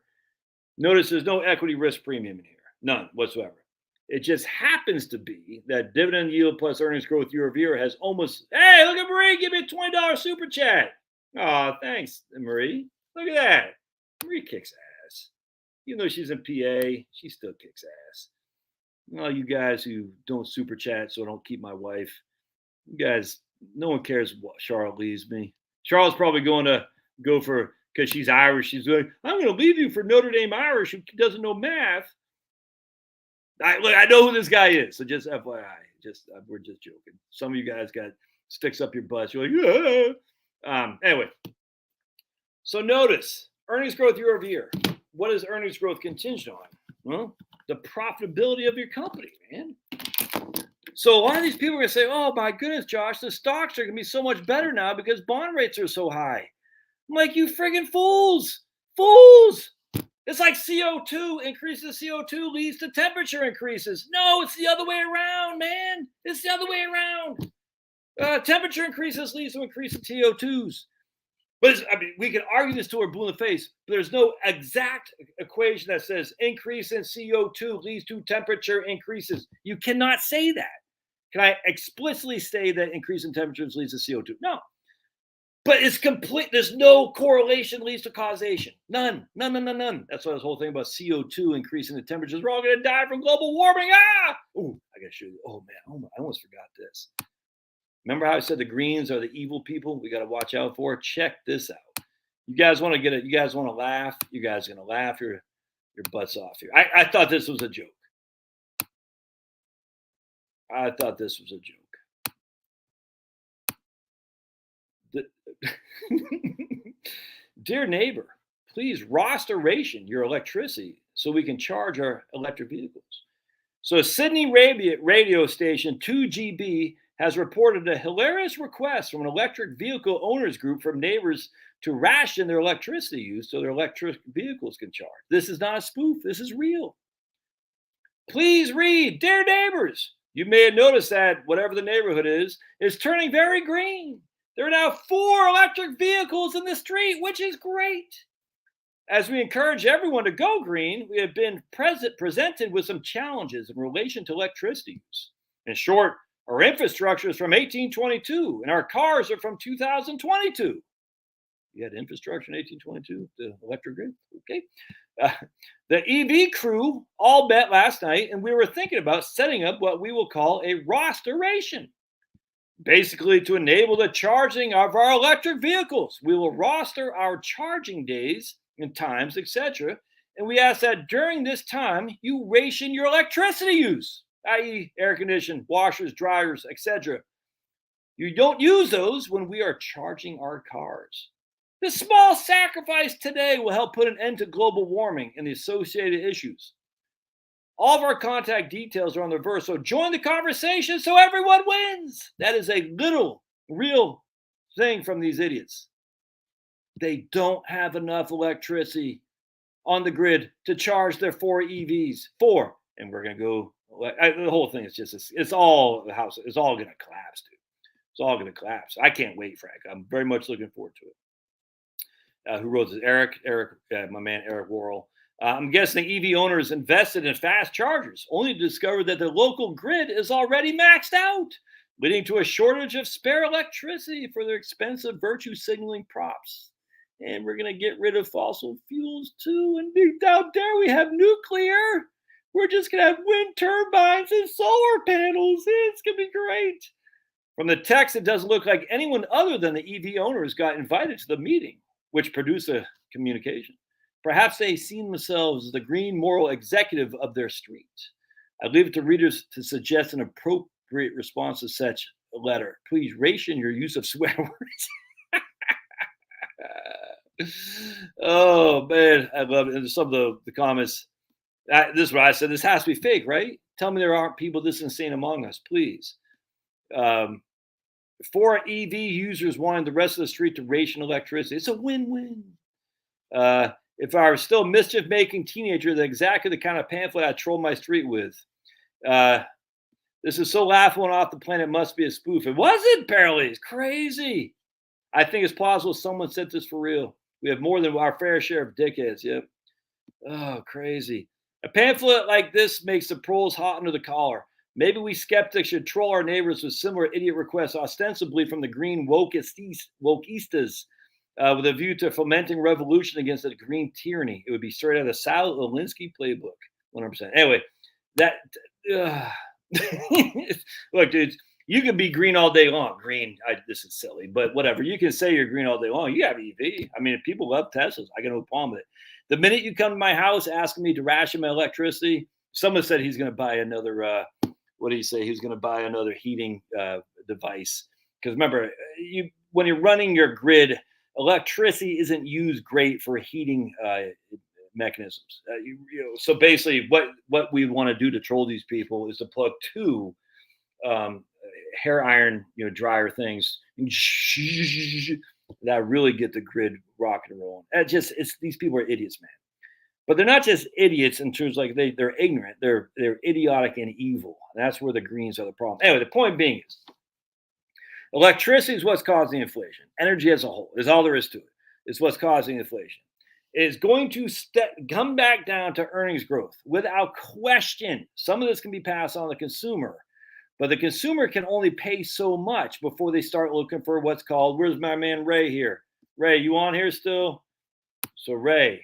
notice there's no equity risk premium in here. None whatsoever. It just happens to be that dividend yield plus earnings growth year over year has almost, hey, look at Marie, give me a $20 super chat. Oh, thanks, Marie. Look at that. Marie kicks ass. Even though she's in PA, she still kicks ass. Well, you guys who don't super chat, so I don't keep my wife, you guys, no one cares what Charlotte leaves me. Charlotte's probably going to go for, because she's Irish, she's like, I'm going to leave you for Notre Dame Irish who doesn't know math. I know who this guy is, so just FYI. We're just joking. Some of you guys got sticks up your butts. You're like, yeah. Anyway, so notice earnings growth year over year. What is earnings growth contingent on? Well, the profitability of your company, man. So a lot of these people are going to say, oh, my goodness, Josh, the stocks are going to be so much better now because bond rates are so high. I'm like, you friggin' fools. Fools. It's like CO2 increases CO2 leads to temperature increases. No, it's the other way around, man. It's the other way around. Temperature increases leads to increase in CO2s. But we can argue this till we're blue in the face, but there's no exact equation that says increase in CO2 leads to temperature increases. You cannot say that. Can I explicitly say that increase in temperatures leads to CO2? No. But it's complete. There's no correlation leads to causation. None. That's why this whole thing about CO2 increasing the temperatures. We're all going to die from global warming. Oh, I got to show you. Oh, man. I almost forgot this. Remember how I said the Greens are the evil people we got to watch out for? Check this out. You guys want to get it? You guys want to laugh? You guys are going to laugh your butts off here. I thought this was a joke. Dear neighbor, please roster ration your electricity so we can charge our electric vehicles. So Sydney radio station 2GB has reported a hilarious request from an electric vehicle owners group from neighbors to ration their electricity use so their electric vehicles can charge. This is not a spoof. This is real. Please read, dear neighbors. You may have noticed that whatever the neighborhood is turning very green. There are now 4 electric vehicles in the street, which is great. As we encourage everyone to go green, we have been presented with some challenges in relation to electricity use. In short, our infrastructure is from 1822, and our cars are from 2022. You had infrastructure in 1822, the electric grid? Okay. The EV crew all met last night, and we were thinking about setting up what we will call a rosteration. Basically, to enable the charging of our electric vehicles. We will roster our charging days and times, etc. And we ask that during this time, you ration your electricity use, i.e. air conditioning, washers, dryers, etc. You don't use those when we are charging our cars. This small sacrifice today will help put an end to global warming and the associated issues. All of our contact details are on the verse, so join the conversation so everyone wins. That is a little real thing from these idiots. They don't have enough electricity on the grid to charge their 4 EVs. 4. And we're going to go, the whole thing is just, it's all the house. It's all going to collapse, dude. It's all going to collapse. I can't wait, Frank. I'm very much looking forward to it. Who wrote this? Eric, my man, Eric Worrell. I'm guessing EV owners invested in fast chargers, only to discover that the local grid is already maxed out, leading to a shortage of spare electricity for their expensive virtue signaling props. And we're going to get rid of fossil fuels too. And out there we have nuclear. We're just going to have wind turbines and solar panels. It's going to be great. From the text, it doesn't look like anyone other than the EV owners got invited to the meeting, which produced a communication. Perhaps they see themselves as the green moral executive of their street. I leave it to readers to suggest an appropriate response to such a letter. Please ration your use of swear words. Oh man, I love it. And some of the comments. This is what I said. This has to be fake, right? Tell me there aren't people this insane among us, please. For EV users wanting the rest of the street to ration electricity, it's a win-win. If I were still a mischief-making teenager, that's exactly the kind of pamphlet I troll my street with. This is so laughable and off the planet, must be a spoof. It wasn't, apparently. It's crazy. I think it's plausible someone said this for real. We have more than our fair share of dickheads. Yep. Oh, crazy. A pamphlet like this makes the pros hot under the collar. Maybe we skeptics should troll our neighbors with similar idiot requests, ostensibly from the green wokeistas, with a view to fomenting revolution against a green tyranny. It would be straight out of Sal Alinsky playbook, 100%. Anyway, look, dudes, you can be green all day long. This is silly, but whatever. You can say you're green all day long. You have EV. I mean, if people love Teslas, I got no problem with it. The minute you come to my house asking me to ration my electricity, someone said he's going to buy another, what did he say? He was going to buy another heating device. Because remember, when you're running your grid, electricity isn't used great for heating mechanisms. So basically, what we want to do to troll these people is to plug two hair iron, dryer things that really get the grid rocking and rolling. These people are idiots, man. But they're not just idiots in terms like they're ignorant. They're idiotic and evil. And that's where the Greens are the problem. Anyway, the point being is electricity is what's causing inflation. Energy as a whole is all there is to it. It's what's causing inflation. It is going to come back down to earnings growth without question. Some of this can be passed on to the consumer, but the consumer can only pay so much before they start looking for what's called, where's my man Ray here? Ray, you on here still? So Ray,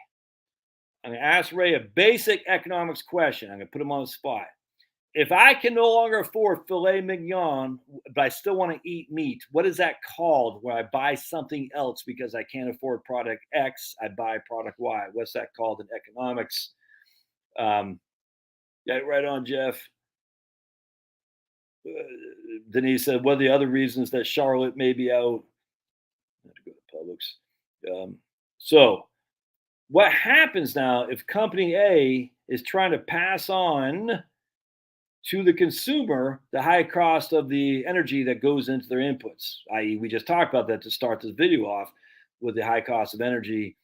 I'm going to ask Ray a basic economics question. I'm going to put him on the spot. If I can no longer afford filet mignon, but I still want to eat meat, what is that called where I buy something else because I can't afford product X, I buy product Y? What's that called in economics? Yeah, right on, Jeff. Denise said, what are the other reasons that Charlotte may be out? I have to go to Publix. So what happens now if company A is trying to pass on to the consumer the high cost of the energy that goes into their inputs, i.e. we just talked about that to start this video off with the high cost of energy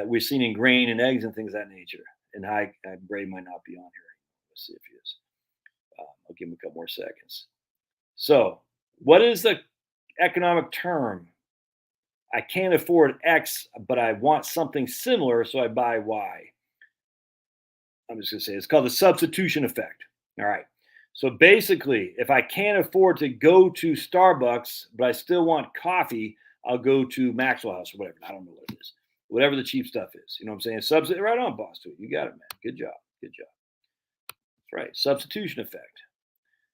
we've seen in grain and eggs and things of that nature. And Bray might not be on here. Let's see if he is. I'll give him a couple more seconds. So what is the economic term? I can't afford X, but I want something similar, so I buy Y. I'm just going to say it's called the substitution effect. All right. So basically, if I can't afford to go to Starbucks, but I still want coffee, I'll go to Maxwell House or whatever. I don't know what it is. Whatever the cheap stuff is. You know what I'm saying? Right on, boss. To it. You got it, man. Good job. Good job. That's right. Substitution effect.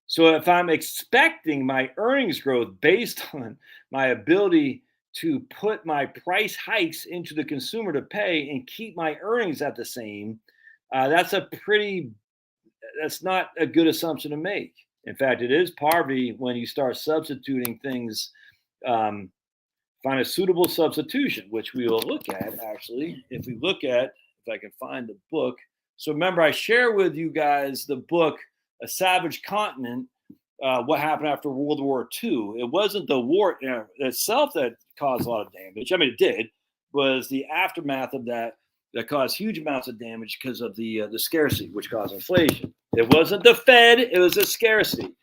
So if I'm expecting my earnings growth based on my ability to put my price hikes into the consumer to pay and keep my earnings at the same, that's not a good assumption to make. In fact, it is poverty when you start substituting things, find a suitable substitution, which we will look at actually. If I can find the book. So remember, I share with you guys the book, A Savage Continent, what happened after World War II. It wasn't the war itself that caused a lot of damage. I mean, it did, was the aftermath of that caused huge amounts of damage because of the scarcity, which caused inflation. It wasn't the Fed, it was the scarcity.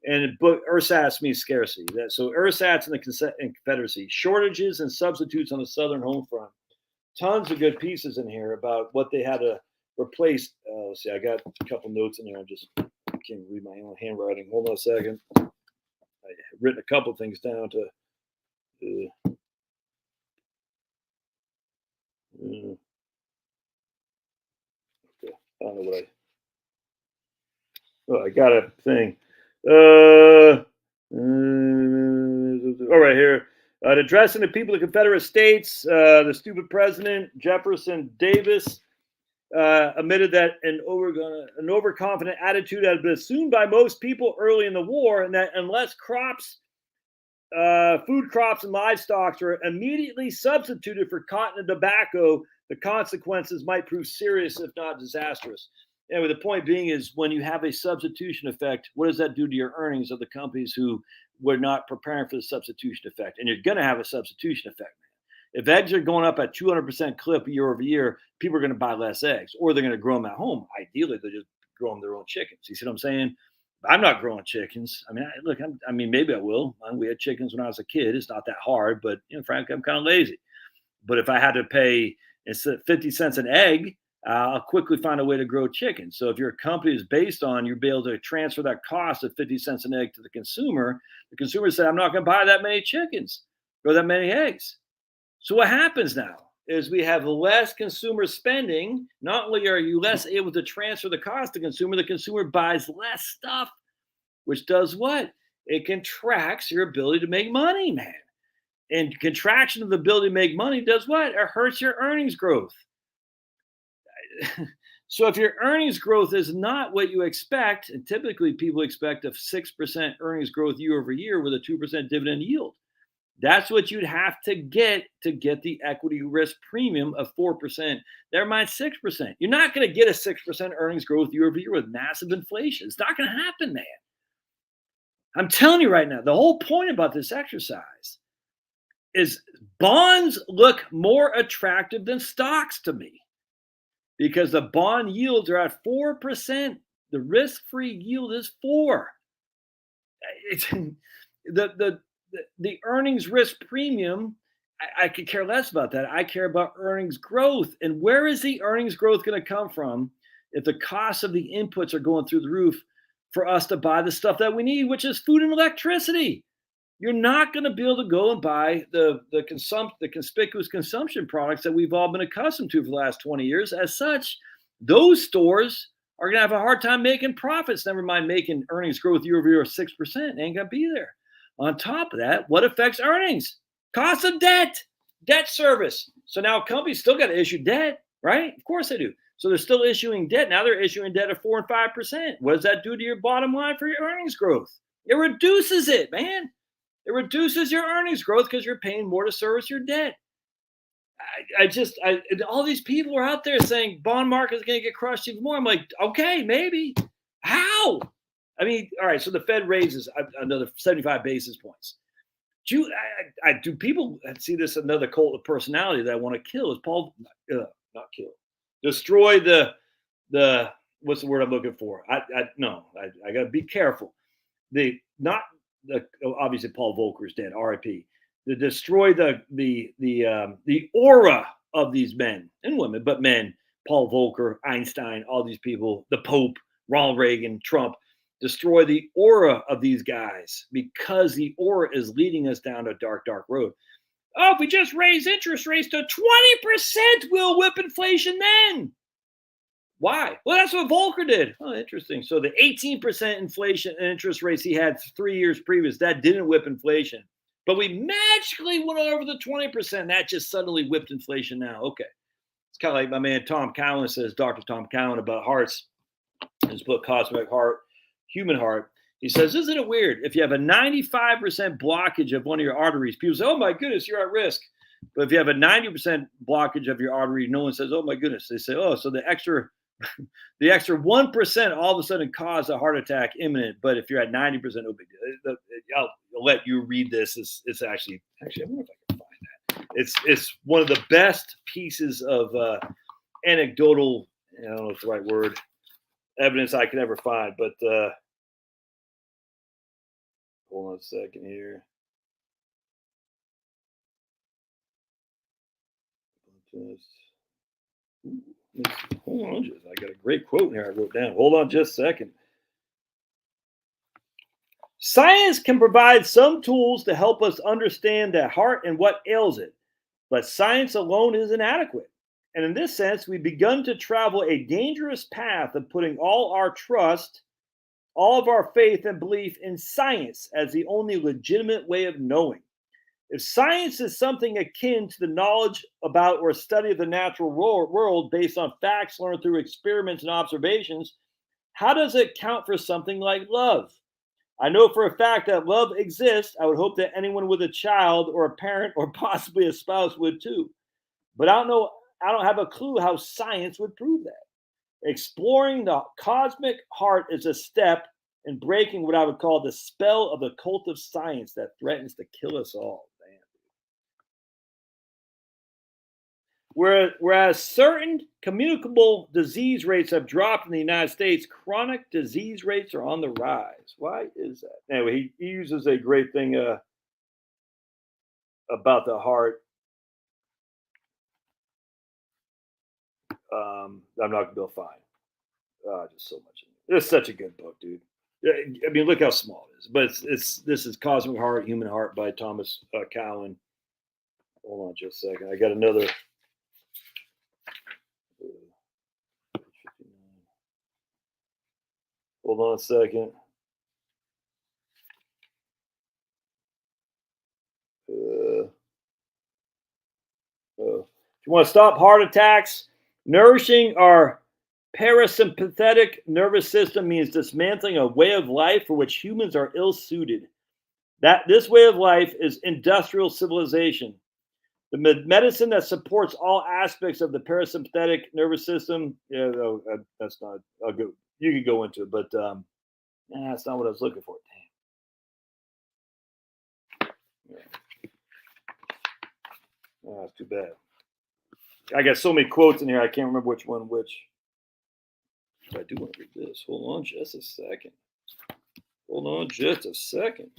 And ersatz means scarcity. So ersatz in the Confederacy, shortages and substitutes on the Southern home front. Tons of good pieces in here about what they had to replace. Let's see, I got a couple notes in here. I can't read my own handwriting. Hold on a second. I've written a couple things down to Okay. I don't know what I got a thing. All right, here. Addressing the people of the Confederate States, the stupid president, Jefferson Davis, admitted that an overconfident attitude had been assumed by most people early in the war, and that unless food crops and livestock are immediately substituted for cotton and tobacco, the consequences might prove serious, if not disastrous. Anyway, the point being is when you have a substitution effect, what does that do to your earnings of the companies who were not preparing for the substitution effect? And you're going to have a substitution effect. If eggs are going up at 200% clip year over year, people are going to buy less eggs, or they're going to grow them at home. Ideally, they're just growing their own chickens. You see what I'm saying? I'm not growing chickens. I mean, maybe I will. We had chickens when I was a kid. It's not that hard, but frankly, I'm kind of lazy. But if I had to pay instead of 50 cents an egg, I'll quickly find a way to grow chickens. So if your company is based on you'll be able to transfer that cost of 50 cents an egg to the consumer said, I'm not going to buy that many chickens, grow that many eggs. So what happens now is we have less consumer spending. Not only are you less able to transfer the cost to the consumer buys less stuff, which does what? It contracts your ability to make money, man. And contraction of the ability to make money does what? It hurts your earnings growth. So if your earnings growth is not what you expect, and typically people expect a 6% earnings growth year over year with a 2% dividend yield. That's what you'd have to get the equity risk premium of 4%. Never mind 6%. You're not going to get a 6% earnings growth year over year with massive inflation. It's not going to happen, man. I'm telling you right now, the whole point about this exercise is bonds look more attractive than stocks to me because the bond yields are at 4%. The risk-free yield is 4%. It's the earnings risk premium, I could care less about that. I care about earnings growth. And where is the earnings growth going to come from if the cost of the inputs are going through the roof for us to buy the stuff that we need, which is food and electricity? You're not going to be able to go and buy the conspicuous consumption products that we've all been accustomed to for the last 20 years. As such, those stores are going to have a hard time making profits, never mind making earnings growth year over year of 6%. Ain't going to be there. On top of that, what affects earnings? Cost of debt service. So now companies still got to issue debt, right? Of course they do. So they're still issuing debt. Now they're issuing debt of 4 and 5%. What does that do to your bottom line for your earnings growth? It reduces it, man. It reduces your earnings growth because you're paying more to service your debt. All these people are out there saying bond market is going to get crushed even more. I'm like, okay, maybe. How? I mean, all right, so the Fed raises another 75 basis points. Do people see this another cult of personality that I want to kill? Is not kill, destroy the what's the word I'm looking for? I got to be careful. Obviously Paul Volcker is dead, R.I.P. To destroy the aura of these men and women, but men, Paul Volcker, Einstein, all these people, the Pope, Ronald Reagan, Trump. Destroy the aura of these guys because the aura is leading us down a dark, dark road. Oh, if we just raise interest rates to 20%, we'll whip inflation then. Why? Well, that's what Volcker did. Oh, interesting. So the 18% inflation interest rates he had 3 years previous, that didn't whip inflation. But we magically went over the 20%. That just suddenly whipped inflation now. Okay. It's kind of like my man Tom Cowan says, Dr. Tom Cowan about hearts. His book, Cosmic Heart. Human heart. He says, isn't it weird? If you have a 95% blockage of one of your arteries, people say, oh my goodness, you're at risk. But if you have a 90% blockage of your artery, no one says, oh my goodness. They say, oh, so the extra 1% all of a sudden cause a heart attack imminent. But if you're at 90%, no big deal. I'll let you read this. It's actually, I wonder if I can find that. It's one of the best pieces of anecdotal, I don't know if it's the right word, evidence I could ever find, but hold on a second here. Hold on, I got a great quote here I wrote down. Hold on just a second. Science can provide some tools to help us understand the heart and what ails it, but science alone is inadequate. And in this sense, we've begun to travel a dangerous path of putting all our trust, all of our faith and belief in science as the only legitimate way of knowing. If science is something akin to the knowledge about or study of the natural world based on facts learned through experiments and observations, how does it count for something like love? I know for a fact that love exists. I would hope that anyone with a child or a parent or possibly a spouse would too. But I don't have a clue how science would prove that. Exploring the cosmic heart is a step in breaking what I would call the spell of the cult of science that threatens to kill us all. Whereas certain communicable disease rates have dropped in the United States, chronic disease rates are on the rise. Why is that? Anyway, he uses a great thing about the heart. I'm not going to be able to find just so much. It's such a good book, dude. I mean, look how small it is. But this is Cosmic Heart, Human Heart by Thomas Cowan. Hold on just a second. I got another. Hold on a second. If you want to stop heart attacks, nourishing our parasympathetic nervous system means dismantling a way of life for which humans are ill-suited. That this way of life is industrial civilization. The medicine that supports all aspects of the parasympathetic nervous system. Yeah, that's not. I'll go. You can go into it, but that's not what I was looking for. Damn. Yeah. Oh, that's too bad. I got so many quotes in here. I can't remember which one which. I do want to read this. Hold on just a second. Hold on just a second.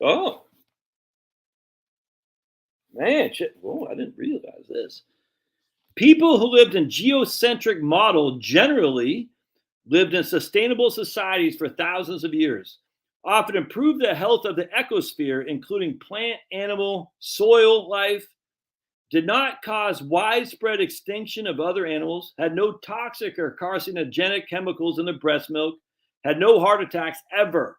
Oh. Man, shit. Whoa, I didn't realize this. People who lived in geocentric model generally lived in sustainable societies for thousands of years, often improved the health of the ecosphere, including plant, animal, soil life, did not cause widespread extinction of other animals, had no toxic or carcinogenic chemicals in the breast milk, had no heart attacks ever.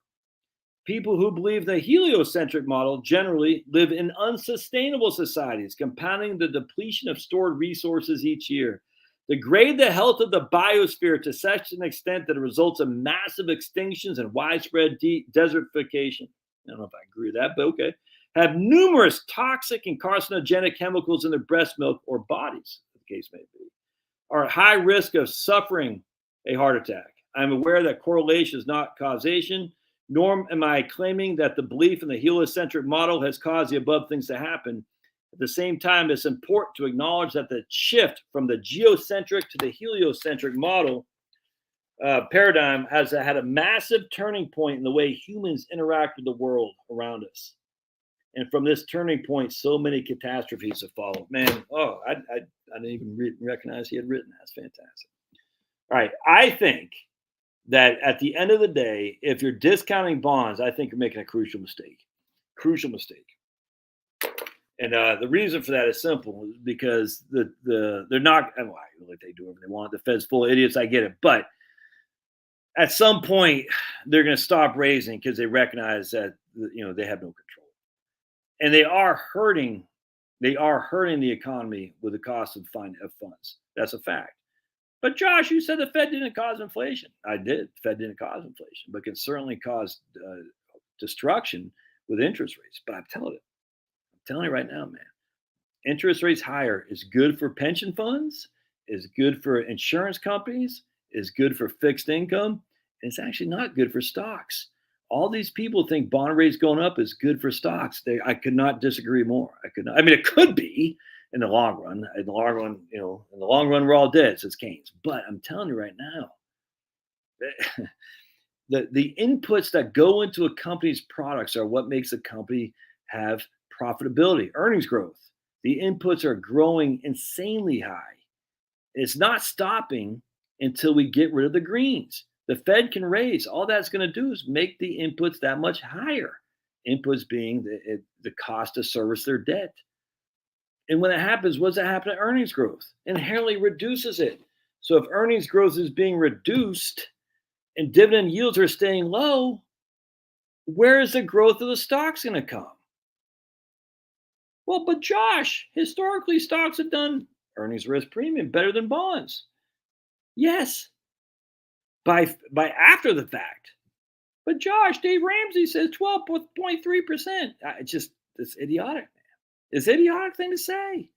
People who believe the heliocentric model generally live in unsustainable societies, compounding the depletion of stored resources each year. Degrade the health of the biosphere to such an extent that it results in massive extinctions and widespread desertification. I don't know if I agree with that, but okay. Have numerous toxic and carcinogenic chemicals in their breast milk or bodies, as the case may be, are at high risk of suffering a heart attack. I'm aware that correlation is not causation, nor am I claiming that the belief in the heliocentric model has caused the above things to happen. At the same time, it's important to acknowledge that the shift from the geocentric to the heliocentric model paradigm has had a massive turning point in the way humans interact with the world around us. And from this turning point, so many catastrophes have followed. Man, I didn't even recognize he had written that. That's fantastic. All right, I think that at the end of the day, if you're discounting bonds, I think you're making a crucial mistake. Crucial mistake. And the reason for that is simple, because they're not, like they do whatever they want. The Fed's full of idiots. I get it, but at some point they're going to stop raising because they recognize that they have no control, and they are hurting. They are hurting the economy with the cost of funds. That's a fact. But Josh, you said the Fed didn't cause inflation. I did. The Fed didn't cause inflation, but can certainly cause destruction with interest rates. But I'm telling you right now, man, interest rates higher is good for pension funds, is good for insurance companies, is good for fixed income. And it's actually not good for stocks. All these people think bond rates going up is good for stocks. I could not disagree more. I mean, it could be in the long run. In the long run, we're all dead, says Keynes. But I'm telling you right now, the inputs that go into a company's products are what makes a company have profitability, earnings growth. The inputs are growing insanely high. It's not stopping until we get rid of the greens. The Fed can raise. All that's going to do is make the inputs that much higher. Inputs being the cost to service their debt. And when that happens, what does that happen to earnings growth? Inherently reduces it. So if earnings growth is being reduced and dividend yields are staying low, where is the growth of the stocks going to come? Well, but Josh, historically, stocks have done earnings risk premium better than bonds. Yes, by after the fact. But Josh, Dave Ramsey says 12.3%. It's idiotic, man. It's an idiotic thing to say.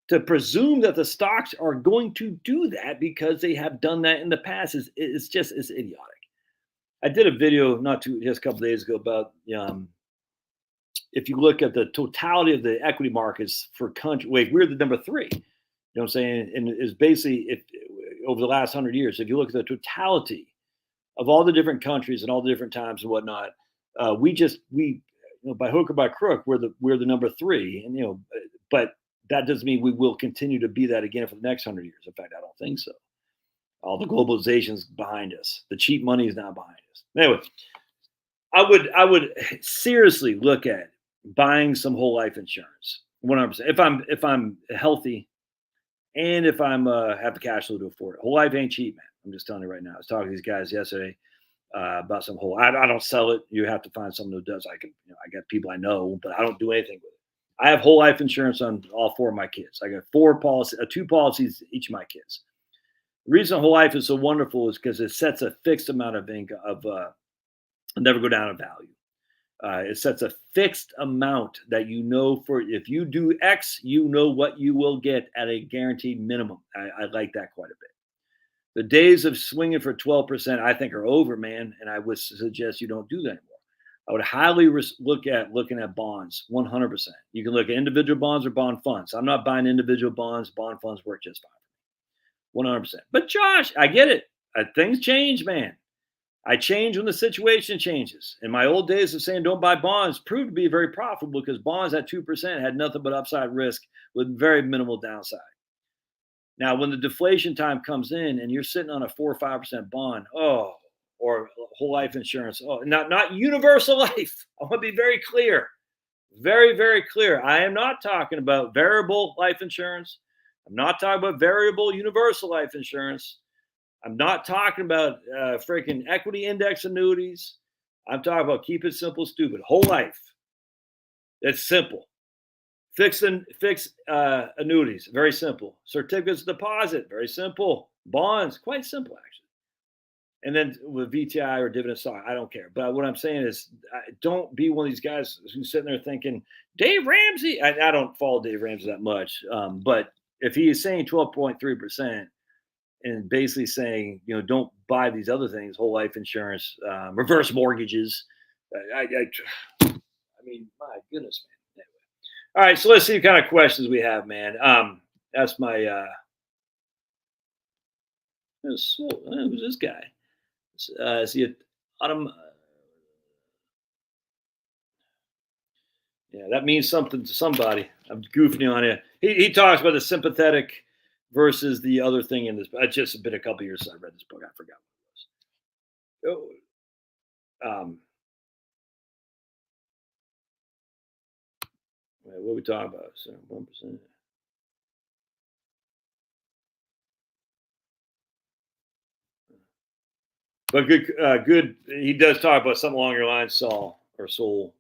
To presume that the stocks are going to do that because they have done that in the past it's idiotic. I did a video just a couple of days ago about if you look at the totality of the equity markets for country, we're the number 3. You know what I'm saying? And it's basically over the last 100 years, if you look at the totality of all the different countries and all the different times and whatnot, we by hook or by crook, we're the number 3, and but that doesn't mean we will continue to be that again for the next 100 years. In fact, I don't think so. All the globalization's behind us. The cheap money is now behind us. Anyway, I would seriously look at buying some whole life insurance 100%. If I'm healthy, and if I'm have the cash flow to afford it. Whole life ain't cheap, man. I'm just telling you right now. I was talking to these guys yesterday about some whole. I don't sell it. You have to find someone who does. I got people I know, but I don't do anything with it. I have whole life insurance on all 4 of my kids. I got 2 policies each of my kids. The reason whole life is so wonderful is because it sets a fixed amount of income never go down in value. It sets a fixed amount that for if you do X, what you will get at a guaranteed minimum. I like that quite a bit. The days of swinging for 12%, I think, are over, man. And I would suggest you don't do that anymore. I would highly look at looking at bonds, 100%. You can look at individual bonds or bond funds. I'm not buying individual bonds. Bond funds work just fine. 100%. But Josh, I get it. Things change, man. I change when the situation changes. In my old days of saying don't buy bonds proved to be very profitable because bonds at 2% had nothing but upside risk with very minimal downside. Now, when the deflation time comes in and you're sitting on a 4 or 5% bond, or whole life insurance, not universal life. I want to be very clear. Very, very clear. I am not talking about variable life insurance. I'm not talking about variable universal life insurance. I'm not talking about freaking equity index annuities. I'm talking about keep it simple, stupid. Whole life. It's simple. Fixed annuities, very simple. Certificates of deposit, very simple. Bonds, quite simple, actually. And then with VTI or dividend stock, I don't care. But what I'm saying is don't be one of these guys who's sitting there thinking, Dave Ramsey. I don't follow Dave Ramsey that much. But if he is saying 12.3%, and basically saying, don't buy these other things, whole life insurance, reverse mortgages. I mean, my goodness, man. Anyway. All right, so let's see what kind of questions we have, man. That's my, who's this guy? Is he Autumn? Yeah, that means something to somebody. I'm goofing on you. He talks about the sympathetic versus the other thing in this. It's just been a couple years since I read this book. I forgot what it was. What are we talking about? 1%. But good. He does talk about something along your lines, soul. All right. So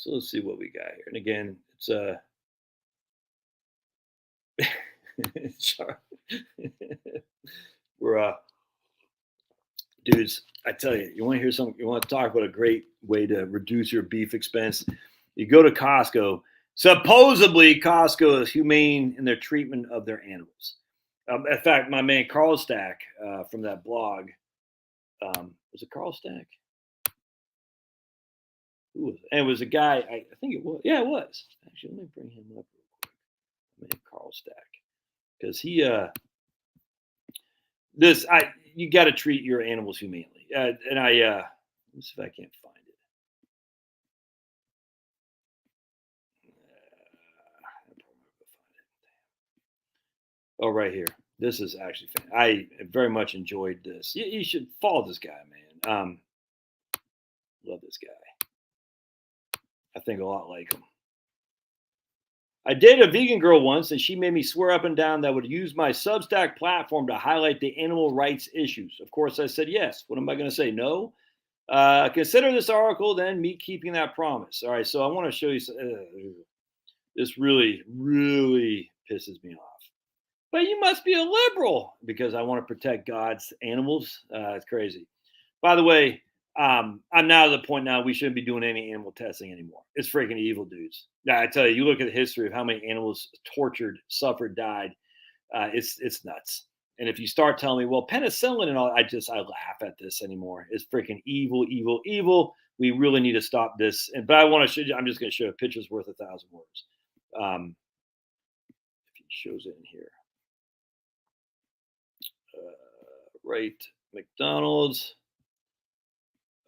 let's see what we got here. And again, it's we're dudes. I tell you, you want to hear something? You want to talk about a great way to reduce your beef expense? You go to Costco. Supposedly, Costco is humane in their treatment of their animals. In fact, my man Carl Stack from that blog, was it Carl Stack? Who was it? And it was a guy, I think it was. Yeah, it was. Actually, let me bring him up real quick. Man, Carl Stack. Because you got to treat your animals humanely. And let me see if I can't find it. Oh, right here. This is actually I very much enjoyed this. You should follow this guy, man. Love this guy. I think a lot like him. I dated a vegan girl once, and she made me swear up and down that I would use my Substack platform to highlight the animal rights issues. Of course, I said yes. What am I going to say? No. Consider this article, then me keeping that promise. All right, so I want to show you. This really, really pisses me off. But you must be a liberal because I want to protect God's animals. It's crazy. By the way, I'm now at the point now we shouldn't be doing any animal testing anymore. It's freaking evil, dudes. Yeah, I tell you, you look at the history of how many animals tortured, suffered, died. It's nuts. And if you start telling me, well, penicillin and all, I laugh at this anymore. It's freaking evil, evil, evil. We really need to stop this. But I want to show you. I'm just going to show a picture's worth 1,000 words. If he shows it in here, right, McDonald's.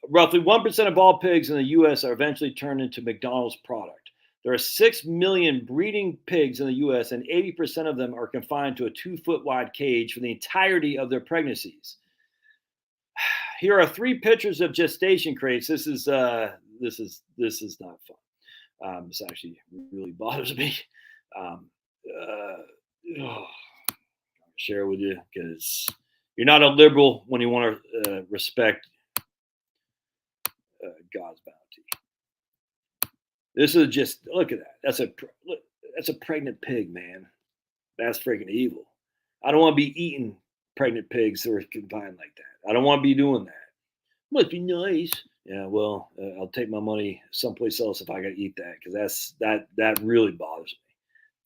Roughly 1% of all pigs in the U.S. are eventually turned into McDonald's product. There are 6 million breeding pigs in the U.S., and 80% of them are confined to a 2-foot wide cage for the entirety of their pregnancies. Here are 3 pictures of gestation crates. This is not fun. This actually really bothers me. I'll share with you because you're not a liberal when you want to respect God's bounty. This is just look at that. That's a pregnant pig, man. That's freaking evil. I don't want to be eating pregnant pigs that are confined like that. I don't want to be doing that. Must be nice. Yeah, well, I'll take my money someplace else if I got to eat that because that really bothers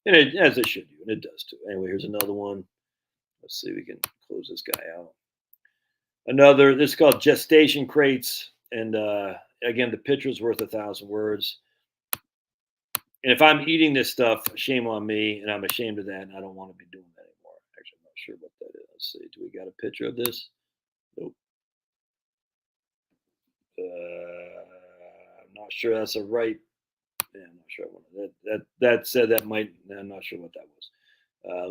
me, and as it should do, and it does too. Anyway, here's another one. Let's see if we can close this guy out. This is called gestation crates. And again, the picture's worth 1,000 words. And if I'm eating this stuff, shame on me, and I'm ashamed of that, and I don't want to be doing that anymore. Actually, I'm not sure what that is. Let's see. Do we got a picture of this? Nope. I'm not sure that's a right. Yeah, I'm not sure. That said that might. I'm not sure what that was.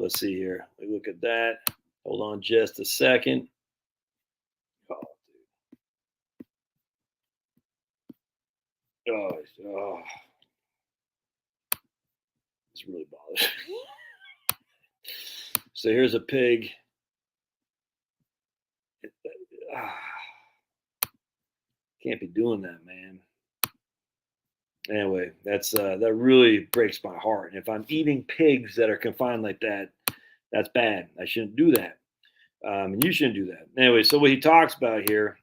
Let's see here. We look at that. Hold on just a second. Oh, it's really bothers me. So here's a pig. Can't be doing that, man. Anyway, that really breaks my heart. And if I'm eating pigs that are confined like that, that's bad. I shouldn't do that. And you shouldn't do that. Anyway, so what he talks about here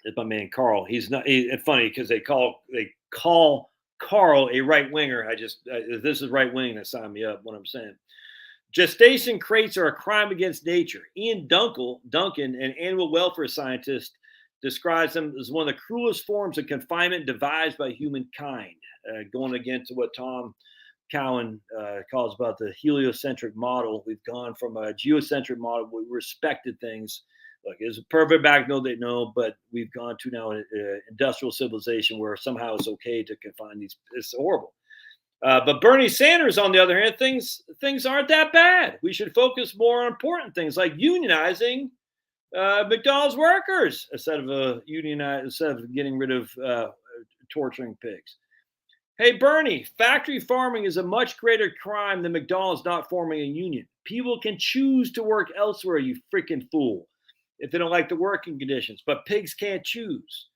is my man Carl. He's not. It's funny because they call Carl a right winger. This is right wing that signed me up. What I'm saying. Gestation crates are a crime against nature. Ian Duncan, an animal welfare scientist, describes them as one of the cruelest forms of confinement devised by humankind. Going against what Tom Cowan calls about the heliocentric model. We've gone from a geocentric model where we respected things. Look, is it perfect back? No, they know, but we've gone to now an industrial civilization where somehow it's okay to confine these. It's horrible. But Bernie Sanders, on the other hand, things aren't that bad. We should focus more on important things like unionizing McDonald's workers instead of getting rid of torturing pigs. Hey, Bernie, factory farming is a much greater crime than McDonald's not forming a union. People can choose to work elsewhere, you freaking fool, if they don't like the working conditions. But pigs can't choose.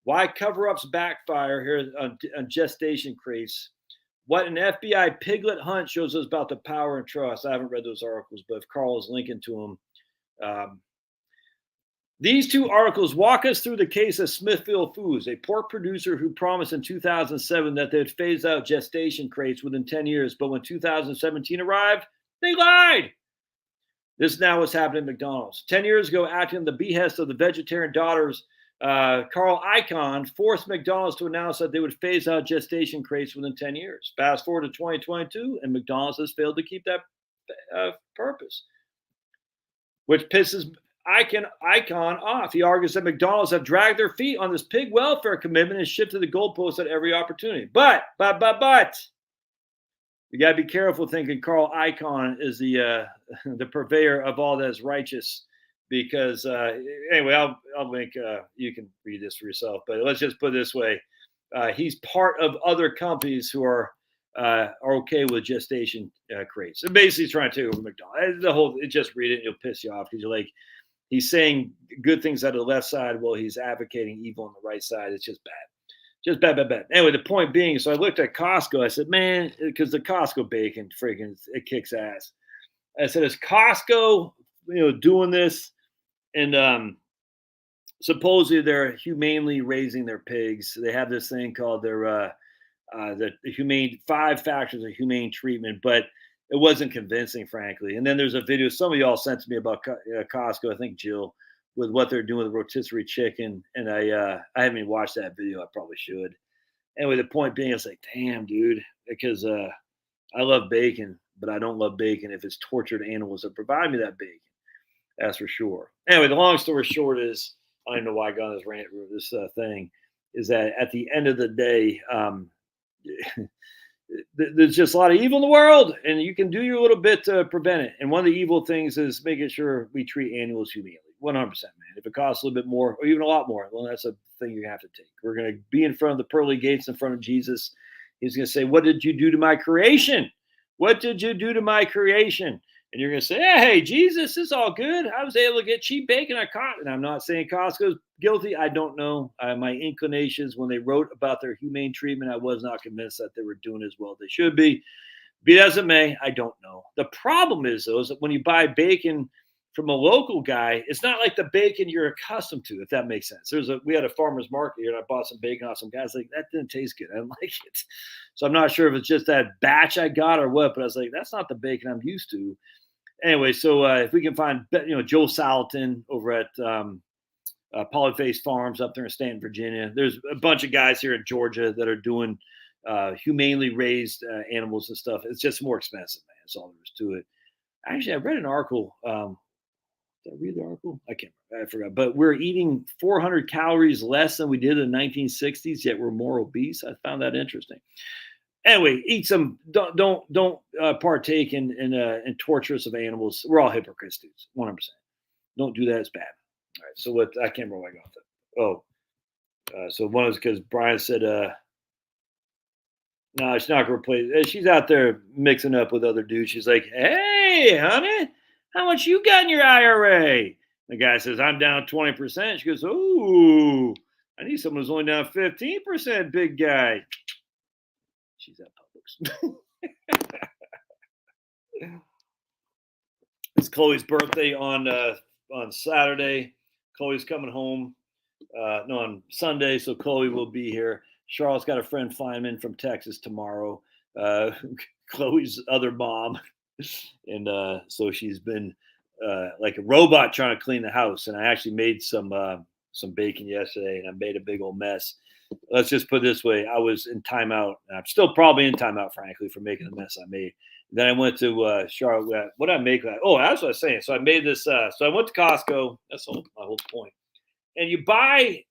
Why cover-ups backfire here on gestation crates? What an FBI piglet hunt shows us about the power and trust. I haven't read those articles, but if Carl is linking to them. These 2 articles walk us through the case of Smithfield Foods, a pork producer who promised in 2007 that they'd phase out gestation crates within 10 years. But when 2017 arrived, they lied. This is now what's happening at McDonald's. 10 years ago, acting on the behest of the vegetarian daughters, Carl Icahn forced McDonald's to announce that they would phase out gestation crates within 10 years. Fast forward to 2022, and McDonald's has failed to keep that purpose, which pisses Icahn off. He argues that McDonald's have dragged their feet on this pig welfare commitment and shifted the goalposts at every opportunity. But you got to be careful thinking Carl Icahn is the purveyor of all that is righteous. because anyway, I'll link. You can read this for yourself, but let's just put it this way: he's part of other companies who are okay with gestation crates. So basically, he's trying to take over McDonald's. The whole, just read it, and it'll piss you off because you're like, he's saying good things out of the left side while he's advocating evil on the right side. It's just bad. Just bad, bad, bad. Anyway, the point being, so I looked at Costco. I said, man, because the Costco bacon, freaking, it kicks ass. I said, is Costco, doing this? And supposedly they're humanely raising their pigs. They have this thing called their the humane 5 factors of humane treatment, but it wasn't convincing, frankly. And then there's a video some of y'all sent to me about Costco. I think Jill, with what they're doing with rotisserie chicken, and I haven't even watched that video. I probably should. Anyway, the point being, it's like, damn, dude, because I love bacon, but I don't love bacon if it's tortured animals that provide me that bacon. That's for sure. Anyway, the long story short is, I don't know why I got on this rant, this thing, is that at the end of the day, there's just a lot of evil in the world, and you can do your little bit to prevent it. And one of the evil things is making sure we treat animals humanely. 100%, man. If it costs a little bit more, or even a lot more, well, that's a thing you're going to have to take. We're going to be in front of the pearly gates, in front of Jesus. He's going to say, what did you do to my creation? What did you do to my creation? And you're going to say, hey, Jesus, it's all good. I was able to get cheap bacon. I caught. And I'm not saying Costco's guilty. I don't know. My inclinations, when they wrote about their humane treatment, I was not convinced that they were doing as well as they should be. Be as it may, I don't know. The problem is, though, is that when you buy bacon from a local guy, it's not like the bacon you're accustomed to, if that makes sense. We had a farmer's market here, and I bought some bacon off some guys. Like, that didn't taste good. I didn't like it. So I'm not sure if it's just that batch I got or what, but I was like, that's not the bacon I'm used to. Anyway, so if we can find, Joe Salatin over at Polyface Farms up there in Stanton, Virginia. There's a bunch of guys here in Georgia that are doing humanely raised animals and stuff. It's just more expensive, man. That's all there is to it. Actually, I read an article. Did I read the article? I can't remember. I forgot. But we're eating 400 calories less than we did in the 1960s, yet we're more obese. I found that interesting. Anyway, eat some. Don't partake in torturous of animals. We're all hypocrites, dudes. 100%. Don't do that. It's bad. All right. So what? I can't remember where I got that. Oh, so one is because Brian said, no, she's not going to replace. She's out there mixing up with other dudes. She's like, hey, honey, how much you got in your IRA? The guy says, I'm down 20%. She goes, ooh, I need someone who's only down 15%, big guy. She's at Publix. It's Chloe's birthday on Saturday. Chloe's coming home on Sunday, so Chloe will be here. Charlotte's got a friend flying in from Texas tomorrow. Chloe's other mom. And so she's been like a robot trying to clean the house. And I actually made some bacon yesterday, and I made a big old mess. Let's just put it this way. I was in timeout. I'm still probably in timeout, frankly, for making the mess I made. Then I went to Charlotte. What did I make? Oh, that's what I was saying. So I made this. So I went to Costco. That's my whole point. And you buy, in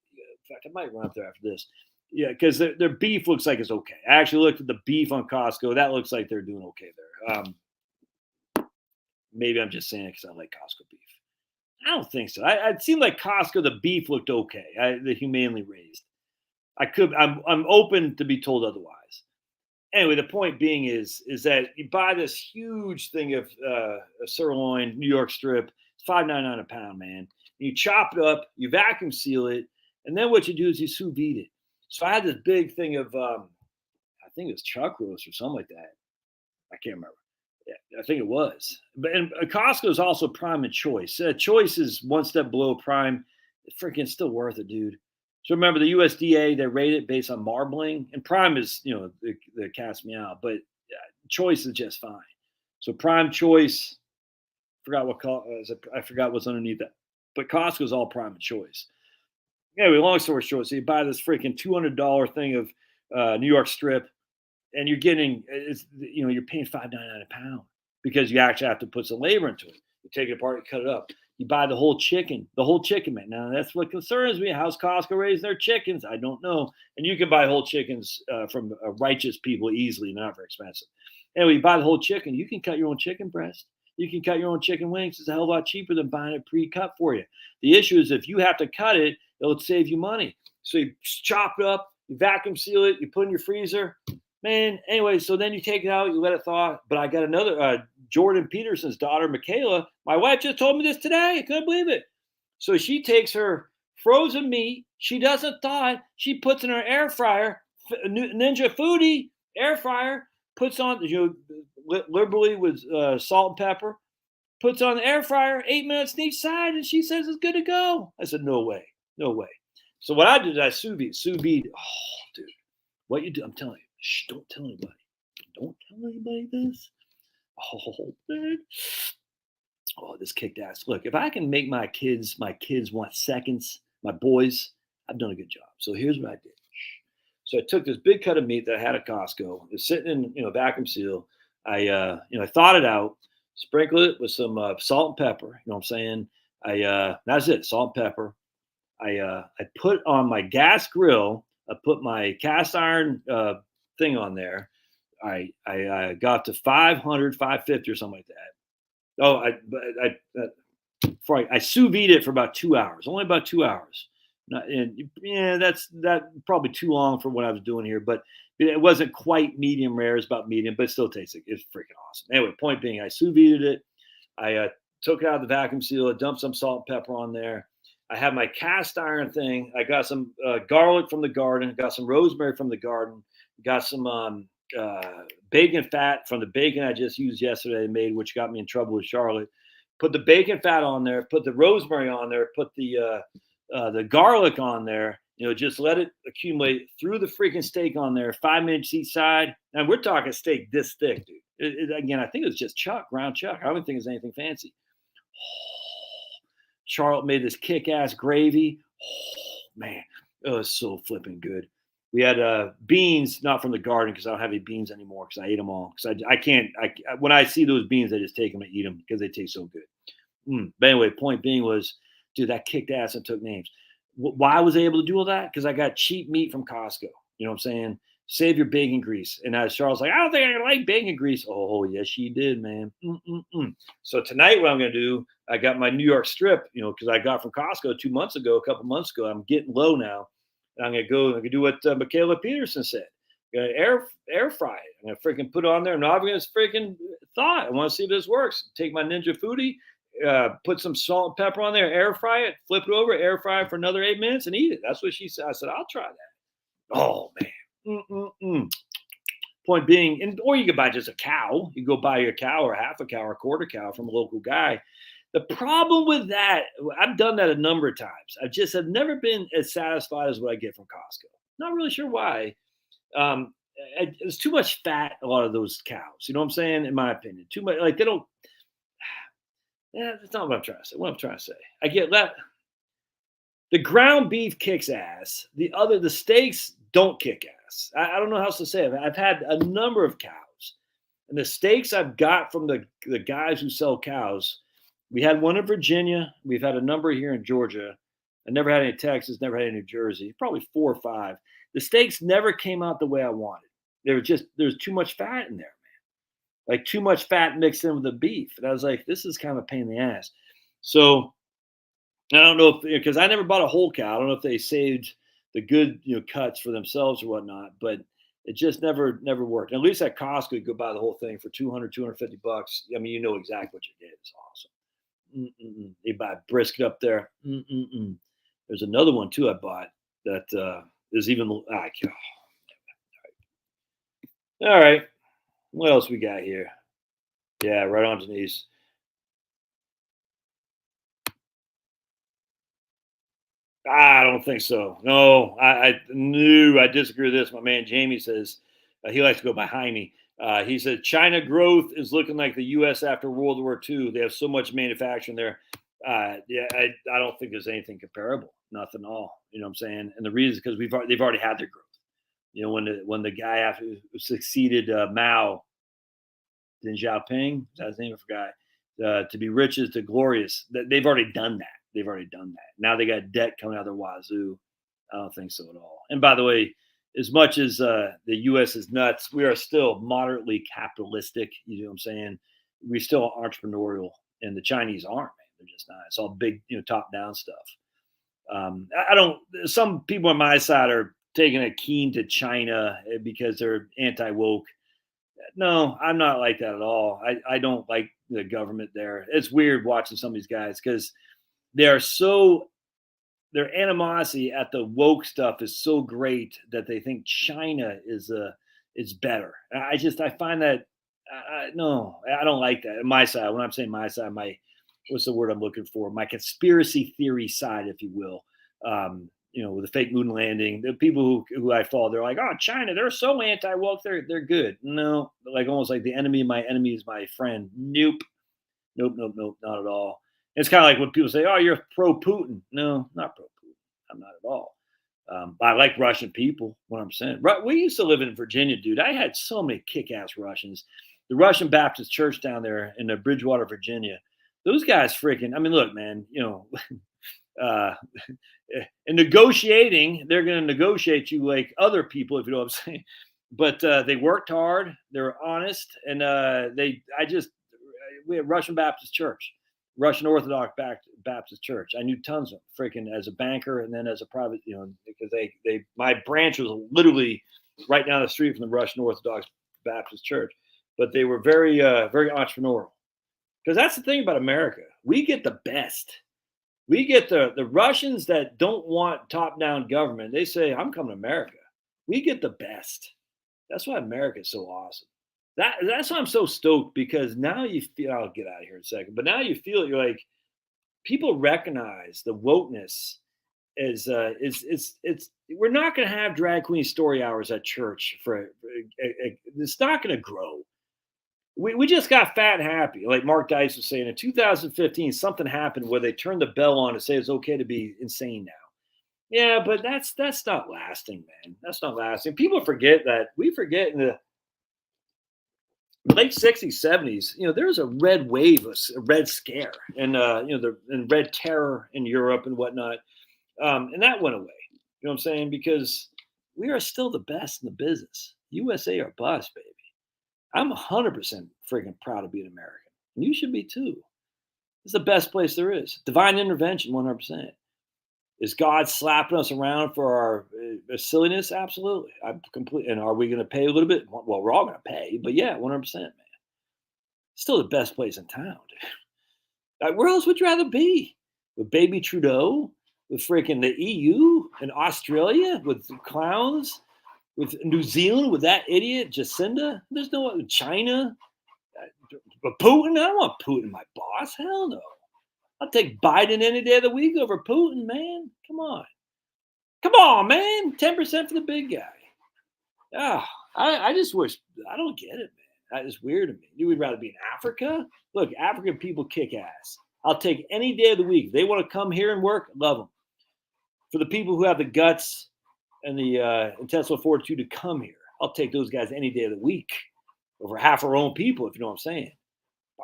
fact, I might run up there after this. Yeah, because their beef looks like it's okay. I actually looked at the beef on Costco. That looks like they're doing okay there. Maybe I'm just saying it because I like Costco beef. I don't think so. It seemed like Costco, the beef looked okay. The humanely raised. I'm open to be told otherwise. Anyway, the point being is that you buy this huge thing of sirloin, New York strip. It's $5.99 a pound, man. You chop it up, you vacuum seal it, and then what you do is you sous vide it. So I had this big thing of, I think it was chuck roast or something like that. I can't remember. Yeah, I think it was. But and Costco is also prime and choice. Choice is one step below prime. It's freaking still worth it, dude. So remember, the USDA, they rate it based on marbling, and prime is, the cat's meow, but choice is just fine. So prime, choice, I forgot what's underneath that, but Costco is all prime and choice. Anyway, long story short, so you buy this freaking $200 thing of New York strip, and you're getting, you're paying $5.99 a pound because you actually have to put some labor into it. You take it apart, you cut it up. You buy the whole chicken, man. Now, that's what concerns me. How's Costco raising their chickens? I don't know. And you can buy whole chickens from righteous people easily, not very expensive. Anyway, you buy the whole chicken. You can cut your own chicken breast. You can cut your own chicken wings. It's a hell of a lot cheaper than buying it pre-cut for you. The issue is if you have to cut it, it'll save you money. So you chop it up, you vacuum seal it, you put it in your freezer. Man, anyway, so then you take it out, you let it thaw. But I got another, Jordan Peterson's daughter, Michaela. My wife just told me this today. I couldn't believe it. So she takes her frozen meat. She doesn't thaw it. She puts in her air fryer, Ninja Foodie air fryer, puts on, liberally with salt and pepper, puts on the air fryer, 8 minutes on each side, and she says it's good to go. I said, no way, no way. So what I did is I sous vide. Oh, dude, what you do, I'm telling you, shh, don't tell anybody. Don't tell anybody this. Oh, man. Oh, this kicked ass. Look, if I can make my kids want seconds, my boys, I've done a good job. So here's what I did. So I took this big cut of meat that I had at Costco. It was sitting in, vacuum seal. I thawed it out, sprinkled it with some salt and pepper. You know what I'm saying? That's it, salt and pepper. I put on my gas grill. I put my cast iron thing on there. I got to 500, 550 or something like that. Oh, I sous vide it for about 2 hours, only about 2 hours. That's probably too long for what I was doing here, but it wasn't quite medium rare. It's about medium, but it still tastes like it's freaking awesome. Anyway, point being, I sous vide it. I took it out of the vacuum seal, dumped some salt and pepper on there. I have my cast iron thing. I got some garlic from the garden, got some rosemary from the garden, got some bacon fat from the bacon I just used yesterday, made, which got me in trouble with Charlotte. Put the bacon fat on there, put the rosemary on there, put the garlic on there, just let it accumulate through the freaking steak on there, 5 minutes each side. And we're talking steak this thick, dude. Again, I think it was just ground chuck. I don't think it's anything fancy. Charlotte made this kick-ass gravy. Oh, man, it was so flipping good. We had beans, not from the garden because I don't have any beans anymore because I ate them all. Because I can't, when I see those beans, I just take them and eat them because they taste so good. But anyway, point being was, dude, that kicked ass and took names. Why was I able to do all that? Because I got cheap meat from Costco. You know what I'm saying? Save your bacon grease. And Charles like, I don't think I like bacon grease. Oh, yes, she did, man. So tonight, what I'm going to do, I got my New York strip, because I got from Costco a couple months ago. I'm getting low now. And I'm going to do what Michaela Peterson said. I'm going to air fry it. I'm going to freaking put it on there. And I'm going to freaking thaw it. I want to see if this works. Take my Ninja Foodie, put some salt and pepper on there, air fry it, flip it over, air fry it for another 8 minutes and eat it. That's what she said. I said, I'll try that. Oh, man. Point being, or you could buy just a cow. You go buy a cow or half a cow or a quarter cow from a local guy. The problem with that, I've done that a number of times. I've never been as satisfied as what I get from Costco. Not really sure why. It's too much fat, a lot of those cows. You know what I'm saying? In my opinion, too much. Like they don't. Yeah, that's not what I'm trying to say. What I'm trying to say, I get that. The ground beef kicks ass. The steaks don't kick ass. I don't know how else to say it. I've had a number of cows, and the steaks I've got from the guys who sell cows. We had one in Virginia. We've had a number here in Georgia. I never had any in Texas, never had any in New Jersey, probably 4 or 5. The steaks never came out the way I wanted. There's too much fat in there, man. Like too much fat mixed in with the beef. And I was like, this is kind of a pain in the ass. So I don't know because I never bought a whole cow. I don't know if they saved the good, cuts for themselves or whatnot, but it just never worked. At least at Costco, you go buy the whole thing for $200, $250. I mean, you know exactly what you get. It's awesome. They buy brisket up there. There's another one too I bought that is even. All right. What else we got here? Yeah, right on, Denise. I don't think so. No, I knew I disagree with this. My man Jamie says he likes to go behind me. He said China growth is looking like the U.S. after World War II. They have so much manufacturing there. I don't think there's anything comparable. Nothing at all. You know what I'm saying? And the reason is because they've already had their growth. When the guy after who succeeded Mao, Deng Xiaoping, is that his name? I forgot. To be rich is to glorious. They've already done that. Now they got debt coming out of their wazoo. I don't think so at all. And by the way, as much as the U.S. is nuts, we are still moderately capitalistic. You know what I'm saying? we still are entrepreneurial, and the Chinese aren't. Man, they're just not. It's all big, top down stuff. I don't. Some people on my side are taking a keen to China because they're anti woke. No, I'm not like that at all. I don't like the government there. It's weird watching some of these guys because they are so their animosity at the woke stuff is so great that they think China is better. I find that no, I don't like that. My side, when I'm saying my side, my what's the word I'm looking for? My conspiracy theory side, if you will. With the fake moon landing, the people who I follow, they're like, oh, China, they're so anti woke, they're good. No, like almost like the enemy of my enemy is my friend. Nope, nope, not at all. It's kind of like when people say, "Oh, you're pro Putin." No, not pro Putin. I'm not at all. I like Russian people. 100%. We used to live in Virginia, dude. I had so many kick-ass Russians. The Russian Baptist Church down there in Bridgewater, Virginia. Those guys freaking. I mean, look, man. In negotiating, they're going to negotiate you like other people, if you know what I'm saying. But they worked hard. They're honest, and we have Russian Baptist Church. Russian Orthodox Baptist Church. I knew tons of them, freaking as a banker and then as a private, because my branch was literally right down the street from the Russian Orthodox Baptist Church. But they were very, very entrepreneurial. Because that's the thing about America. We get the best. We get the Russians that don't want top-down government. They say, I'm coming to America. We get the best. That's why America is so awesome. That's why I'm so stoked, because now you feel, I'll get out of here in a second, but now you feel it, you're like, people recognize the wokeness is we're not going to have drag queen story hours at church it's not going to grow. We just got fat and happy. Like Mark Dice was saying, in 2015, something happened where they turned the bell on to say it's okay to be insane now. Yeah, but that's not lasting, man. That's not lasting. People forget that. We forget in the late 60s, 70s, there was a red wave, a red scare, and and red terror in Europe and whatnot, and that went away. You know what I'm saying? Because we are still the best in the business. USA or bust, baby. I'm 100% freaking proud to be an American, and you should be too. It's the best place there is. Divine intervention, 100%. Is God slapping us around for our silliness? Absolutely. I'm completely. And are we going to pay a little bit? Well, we're all going to pay, but yeah, 100%, man. Still the best place in town, dude. Like, where else would you rather be? With baby Trudeau? With freaking the EU and Australia? With clowns? With New Zealand? With that idiot Jacinda? There's no China. But Putin? I don't want Putin my boss. Hell no. I'll take Biden any day of the week over Putin, man. Come on. Come on, man. 10% for the big guy. Oh, I just wish, I don't get it, man. That is weird to me. You would rather be in Africa? Look, African people kick ass. I'll take any day of the week. If they want to come here and work, love them. For the people who have the guts and the intestinal fortitude to come here, I'll take those guys any day of the week over half our own people, if you know what I'm saying.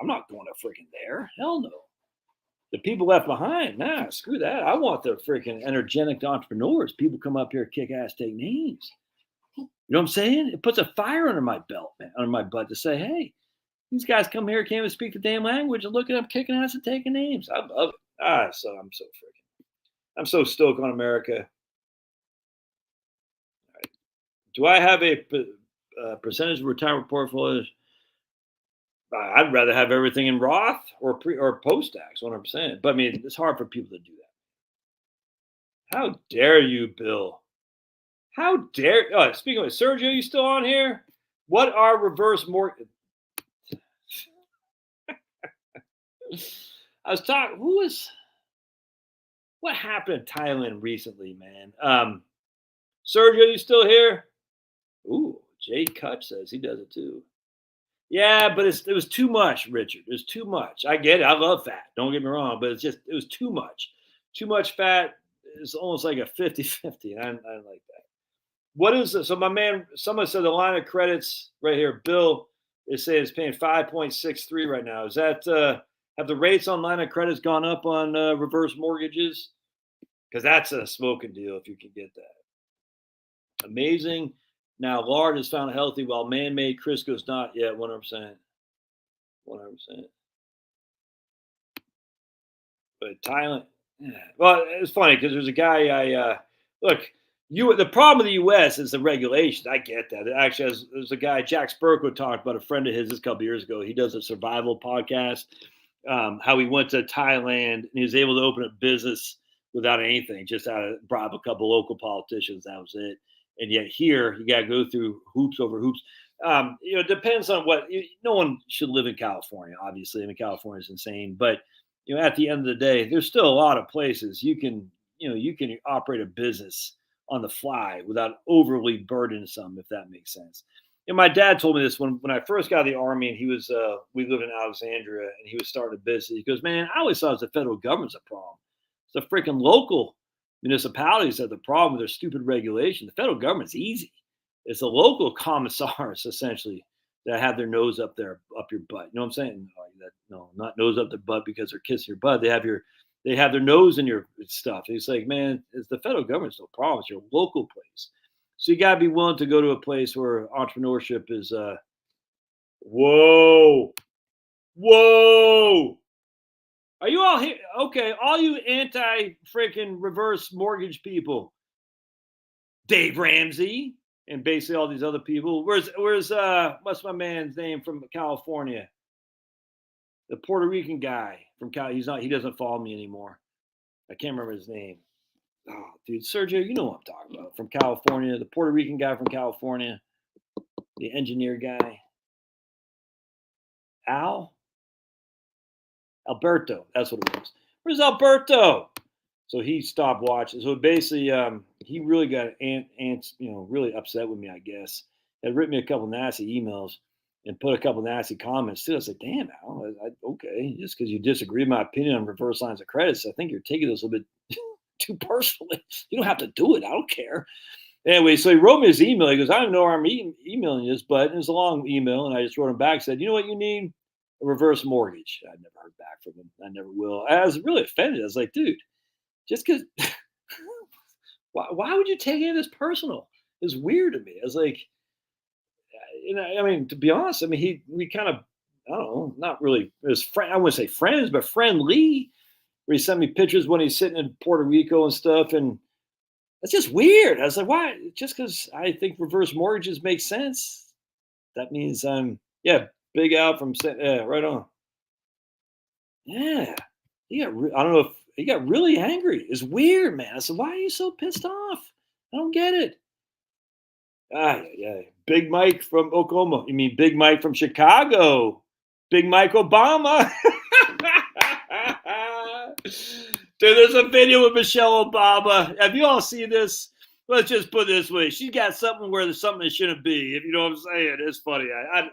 I'm not going to freaking there. Hell no. The people left behind, nah, screw that. I want the freaking energetic entrepreneurs. People come up here, kick ass, take names. You know what I'm saying? It puts a fire under my belt, man, under my butt to say, hey, these guys come here, can't even speak the damn language, and look at them kicking ass and taking names. I love it. So I'm so stoked on America. All right. Do I have a percentage of retirement portfolios? I'd rather have everything in Roth or post tax, 100%. But I mean, it's hard for people to do that. How dare you, Bill? How dare? Oh, speaking of it, Sergio, you still on here? What are reverse mortgage? I was talking. What happened in Thailand recently, man? Sergio, you still here? Ooh, Jay Kutch says he does it too. Yeah, but it was too much, Richard. It was too much. I get it. I love fat. Don't get me wrong, but it was too much. Too much fat is almost like a 50-50. I don't like that. What is this? So my man, someone said the line of credits right here, Bill is saying it's paying 5.63 right now. Is that have the rates on line of credits gone up on reverse mortgages? Because that's a smoking deal if you can get that. Amazing. Now, lard is found healthy while man-made Crisco's not yet, 100%. 100%. But Thailand, yeah. Well, it's funny because there's a guy look. The problem with the U.S. is the regulations. I get that. Actually, there's a guy Jack Spurko talked about, a friend of his, this couple years ago. He does a survival podcast. How he went to Thailand and he was able to open a business without anything, just out of bribe a couple local politicians. That was it. And yet here, you got to go through hoops over hoops. It depends on what. No one should live in California. Obviously, I mean, California is insane, but at the end of the day, there's still a lot of places you can operate a business on the fly without overly burdensome, if that makes sense. And my dad told me this when I first got out of the army, and he was we lived in Alexandria, and he was starting a business. He goes, "Man, I always thought it was the federal government's a problem. It's the freaking local municipalities that are the problem with their stupid regulation. The federal government's easy. It's the local commissars essentially that have their nose up your butt. You know what I'm saying? No, not nose up their butt because they're kissing your butt. They have their nose in your stuff. It's like, man, it's the federal government's no problem. It's your local place. So you gotta be willing to go to a place where entrepreneurship is whoa. Are you all here? Okay, all you anti freaking reverse mortgage people. Dave Ramsey and basically all these other people. Where's what's my man's name from California? The Puerto Rican guy from Cal. He doesn't follow me anymore. I can't remember his name. Oh, dude, Sergio, you know what I'm talking about. From California, the Puerto Rican guy from California, the engineer guy. Alberto, that's what it was. Where's Alberto? So he stopped watching. So basically, he really got really upset with me, I guess. Had written me a couple nasty emails and put a couple nasty comments too. I was like, damn, Al, okay, just because you disagree with my opinion on reverse lines of credits, I think you're taking this a little bit too personally. You don't have to do it. I don't care. Anyway, so he wrote me his email. He goes, I don't know where I'm emailing this, but it was a long email. And I just wrote him back, said, you know what you need? A reverse mortgage. I never heard back from him. I never will. I was really offended. I was like, dude, just because, why would you take any of this personal? It's weird to me. I was like, I mean, to be honest, I mean, we kind of, I don't know, not really, I wouldn't say friends, but friendly, where he sent me pictures when he's sitting in Puerto Rico and stuff. And that's just weird. I was like, why? Just because I think reverse mortgages make sense. That means Big Al from right on. Yeah. I don't know if he got really angry. It's weird, man. I said, why are you so pissed off? I don't get it. Yeah. Big Mike from Oklahoma. You mean Big Mike from Chicago? Big Mike Obama. Dude, there's a video with Michelle Obama. Have you all seen this? Let's just put it this way. She's got something where there's something that shouldn't be. If you know what I'm saying, it's funny. I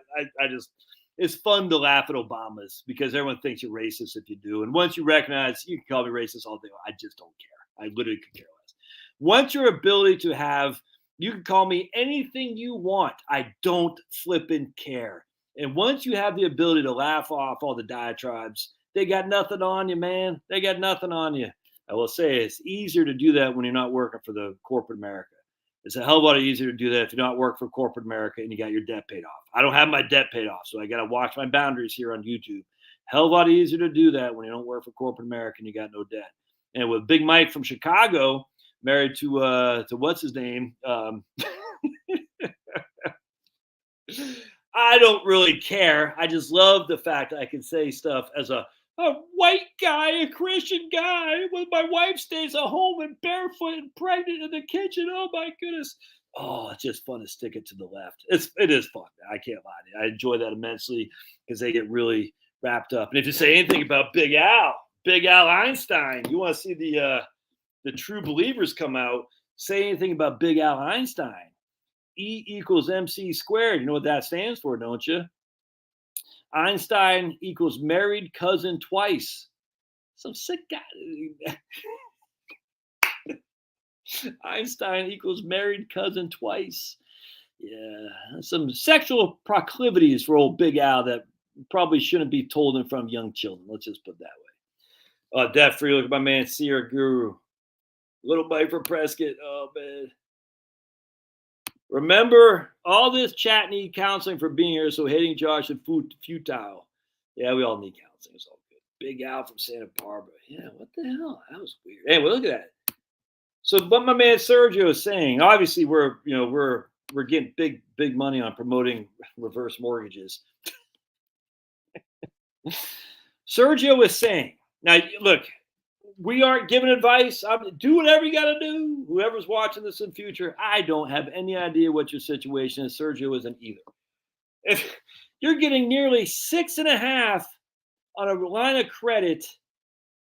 just, it's fun to laugh at Obamas because everyone thinks you're racist if you do. And once you recognize, you can call me racist all day. I just don't care. I literally could care less. Once your ability to have, you can call me anything you want. I don't flippin' care. And once you have the ability to laugh off all the diatribes, they got nothing on you, man. They got nothing on you. I will say it's easier to do that when you're not working for the corporate America. It's a hell of a lot easier to do that if you're not working for corporate America and you got your debt paid off. I don't have my debt paid off, so I got to watch my boundaries here on YouTube. Hell of a lot easier to do that when you don't work for corporate America and you got no debt. And with Big Mike from Chicago, married to what's his name? I don't really care. I just love the fact that I can say stuff as a white guy, a Christian guy, when my wife stays at home and barefoot and pregnant in the kitchen. Oh my goodness. Oh, it's just fun to stick it to the left. It is fun. I can't lie to you. I enjoy that immensely because they get really wrapped up. And if you say anything about Big Al Einstein, you want to see the true believers come out, say anything about Big Al Einstein. E equals MC squared. You know what that stands for, don't you? Einstein equals married cousin twice. Some sick guy. Einstein equals married cousin twice. Yeah, some sexual proclivities for old Big Al that probably shouldn't be told in front of young children. Let's just put it that way. Debt free. Look at my man, Sierra Guru. Little bite for Prescott. Oh, man. Remember, all this chat need counseling for being here, so hating Josh is futile. Yeah, we all need counseling. It's all good. Big Al from Santa Barbara. Yeah, what the hell? That was weird. Hey, well, look at that. So what my man Sergio is saying, obviously we're getting big money on promoting reverse mortgages. Sergio is saying, now look, we aren't giving advice. Do whatever you got to do. Whoever's watching this in the future, I don't have any idea what your situation is. Sergio isn't either. If you're getting nearly 6.5 on a line of credit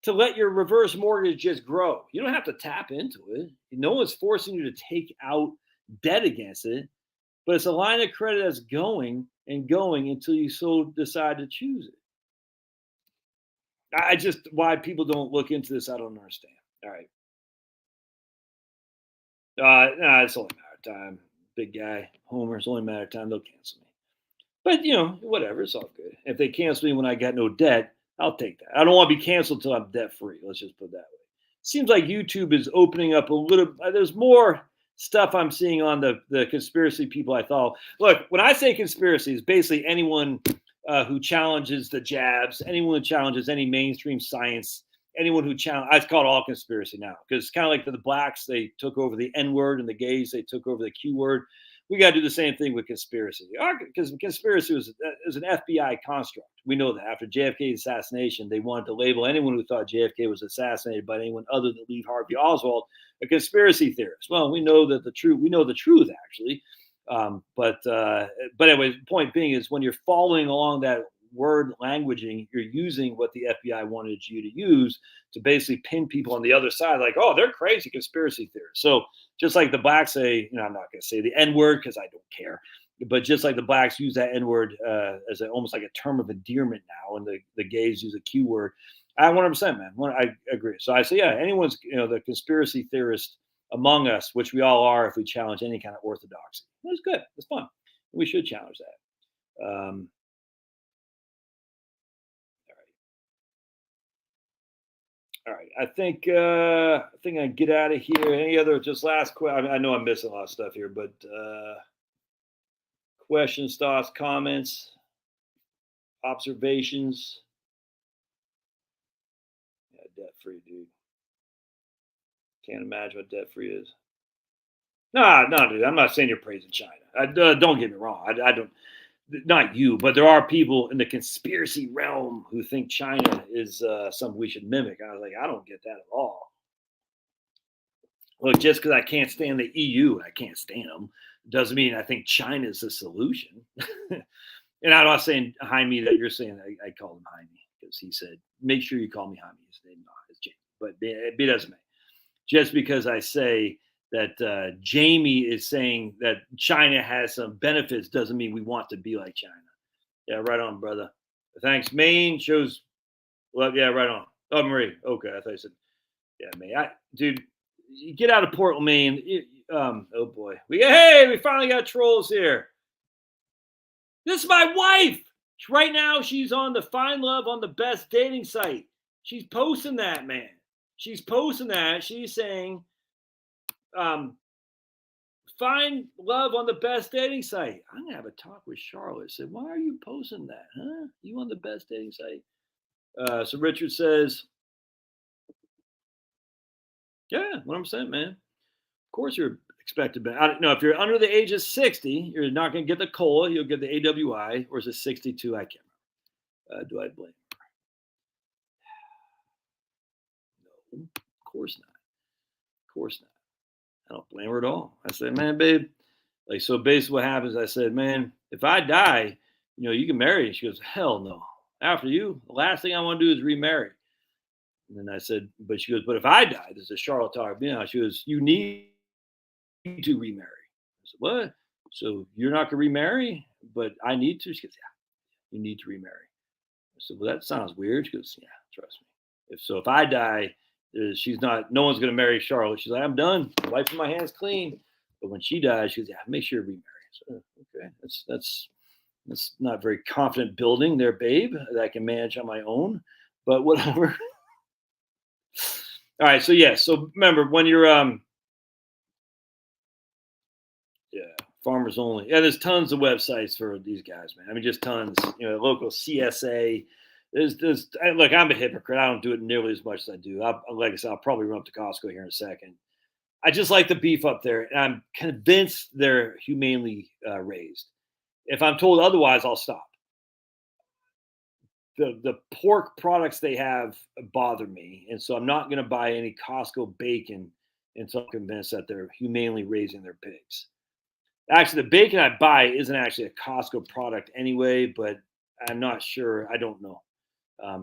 to let your reverse mortgage just grow, you don't have to tap into it. No one's forcing you to take out debt against it, but it's a line of credit that's going and going until you so decide to choose it. I just, why people don't look into this, I don't understand. All right. Nah, it's only a matter of time. Big guy, Homer, it's only a matter of time. They'll cancel me. But, whatever. It's all good. If they cancel me when I got no debt, I'll take that. I don't want to be canceled until I'm debt free. Let's just put it that way. Seems like YouTube is opening up a little. There's more stuff I'm seeing on the conspiracy people I thought. Look, when I say conspiracy, it's basically anyone who challenges the jabs, anyone who challenges any mainstream science, anyone who I call it all conspiracy now, because it's kind of like the blacks, they took over the N word, and the gays, they took over the Q word. We got to do the same thing with conspiracy, because conspiracy was an FBI construct. We know that after JFK's assassination, they wanted to label anyone who thought JFK was assassinated by anyone other than Lee Harvey Oswald a conspiracy theorist. Well, we know that we know the truth actually. But anyway, the point being is when you're following along that word languaging, you're using what the FBI wanted you to use to basically pin people on the other side, like, oh, they're crazy conspiracy theorists. So just like the blacks say, I'm not going to say the N word because I don't care, but just like the blacks use that N word as almost like a term of endearment now, and the gays use a Q word. I 100%, man. I agree. So I say, yeah, anyone's, the conspiracy theorist among us, which we all are if we challenge any kind of orthodoxy. That's good. That's fun. We should challenge that. All right. I think I get out of here. Any other just last question? I know I'm missing a lot of stuff here, but questions, thoughts, comments, observations. Yeah, debt free, dude. Can't imagine what debt free is. No, dude. I'm not saying you're praising China. Don't get me wrong. I don't. Not you, but there are people in the conspiracy realm who think China is something we should mimic. I was like, I don't get that at all. Look, just because I can't stand the EU, I can't stand them, doesn't mean I think China is the solution. And I'm not saying Jaime that you're saying. I called him Jaime because he said, make sure you call me Jaime. His name is Jamie, but it doesn't matter. Just because I say that Jamie is saying that China has some benefits doesn't mean we want to be like China. Yeah, right on, brother. Thanks. Maine shows. Well, yeah, right on. Oh, Marie. Okay, I thought you said. Yeah, Maine. Dude, you get out of Portland, Maine. Oh boy. We finally got trolls here. This is my wife. Right now, she's on the Find Love on the Best dating site. She's posting that, man. She's posting that. She's saying, find love on the best dating site. I'm going to have a talk with Charlotte. Say, why are you posting that? Huh? You on the best dating site? So Richard says, yeah, 100%, man. Of course you're expected. But I don't know if you're under the age of 60, you're not going to get the COLA. You'll get the AWI, or is it 62? I can't remember. Do I blame her? No, of course not. Of course not. I don't blame her at all. I said, man, babe, like, so basically what happens, I said, man, if I die, you can marry. She goes, hell no. After you, the last thing I want to do is remarry. And then I said, but she goes, but if I die, this is Charlotte talking. She goes, you need to remarry. I said, what? So you're not going to remarry, but I need to? She goes, yeah, you need to remarry. I said, well, that sounds weird. She goes, yeah, trust me. If I die, no one's going to marry Charlotte. She's like, I'm done. Wiping my hands clean. But when she dies, she goes, yeah, make sure to remarry. So, okay, that's not very confident building there, babe, that I can manage on my own, but whatever. All right. So, yeah. So remember when you're, Farmers only. Yeah, there's tons of websites for these guys, man. I mean, just tons. You know, local CSA. Look, I'm a hypocrite. I don't do it nearly as much as I do. Like I said, I'll probably run up to Costco here in a second. I just like the beef up there, and I'm convinced they're humanely raised. If I'm told otherwise, I'll stop. The pork products they have bother me, and so I'm not going to buy any Costco bacon until I'm convinced that they're humanely raising their pigs. Actually, the bacon I buy isn't actually a Costco product anyway, but I'm not sure. I don't know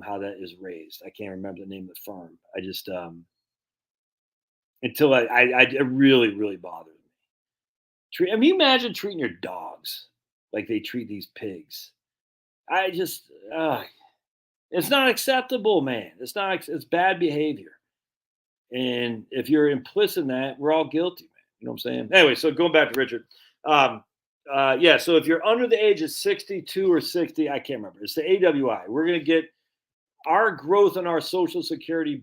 how that is raised. I can't remember the name of the farm. I just until it really, really bothered me. I mean, you imagine treating your dogs like they treat these pigs. I just, it's not acceptable, man. It's bad behavior. And if you're implicit in that, we're all guilty, man. You know what I'm saying? Anyway, so going back to Richard. Yeah, so if you're under the age of 62 or 60, I can't remember. It's the AWI. We're going to get our growth in our Social Security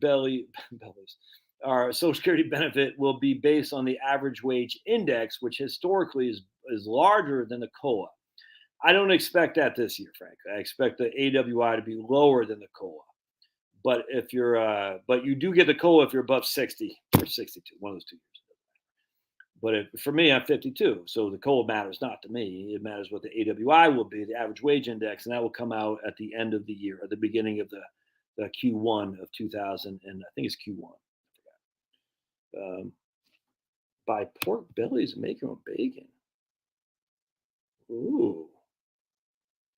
our Social Security benefit will be based on the average wage index, which historically is larger than the COLA. I don't expect that this year, frankly. I expect the AWI to be lower than the COLA. But if you're, but you do get the COLA if you're above 60 or 62, one of those 2 years. But for me, I'm 52, so the COLA matters not to me. It matters what the AWI will be, the average wage index, and that will come out at the end of the year, at the beginning of the Q1 of 2000, and I think it's Q1. Buy pork bellies and make your own bacon. Ooh,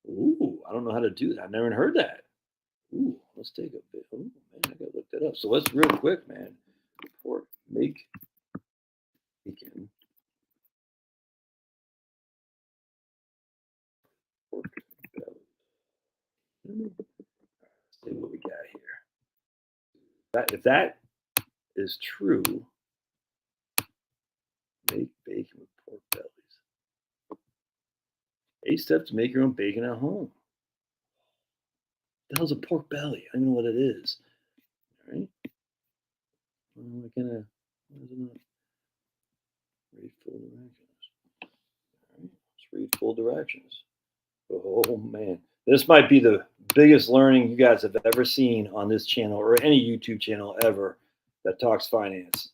I don't know how to do that. I've never heard that. Ooh, let's take a bit. Oh man, I gotta look that up. So let's real quick, man. Pork make bacon. Pork belly. Let's see what we got here. If that is true, make bacon with pork bellies. 8 steps to make your own bacon at home. The hell's a pork belly? I don't know what it is. All right. We're gonna read full directions. All right. Let's read full directions. Oh man, this might be the biggest learning you guys have ever seen on this channel or any YouTube channel ever that talks finance.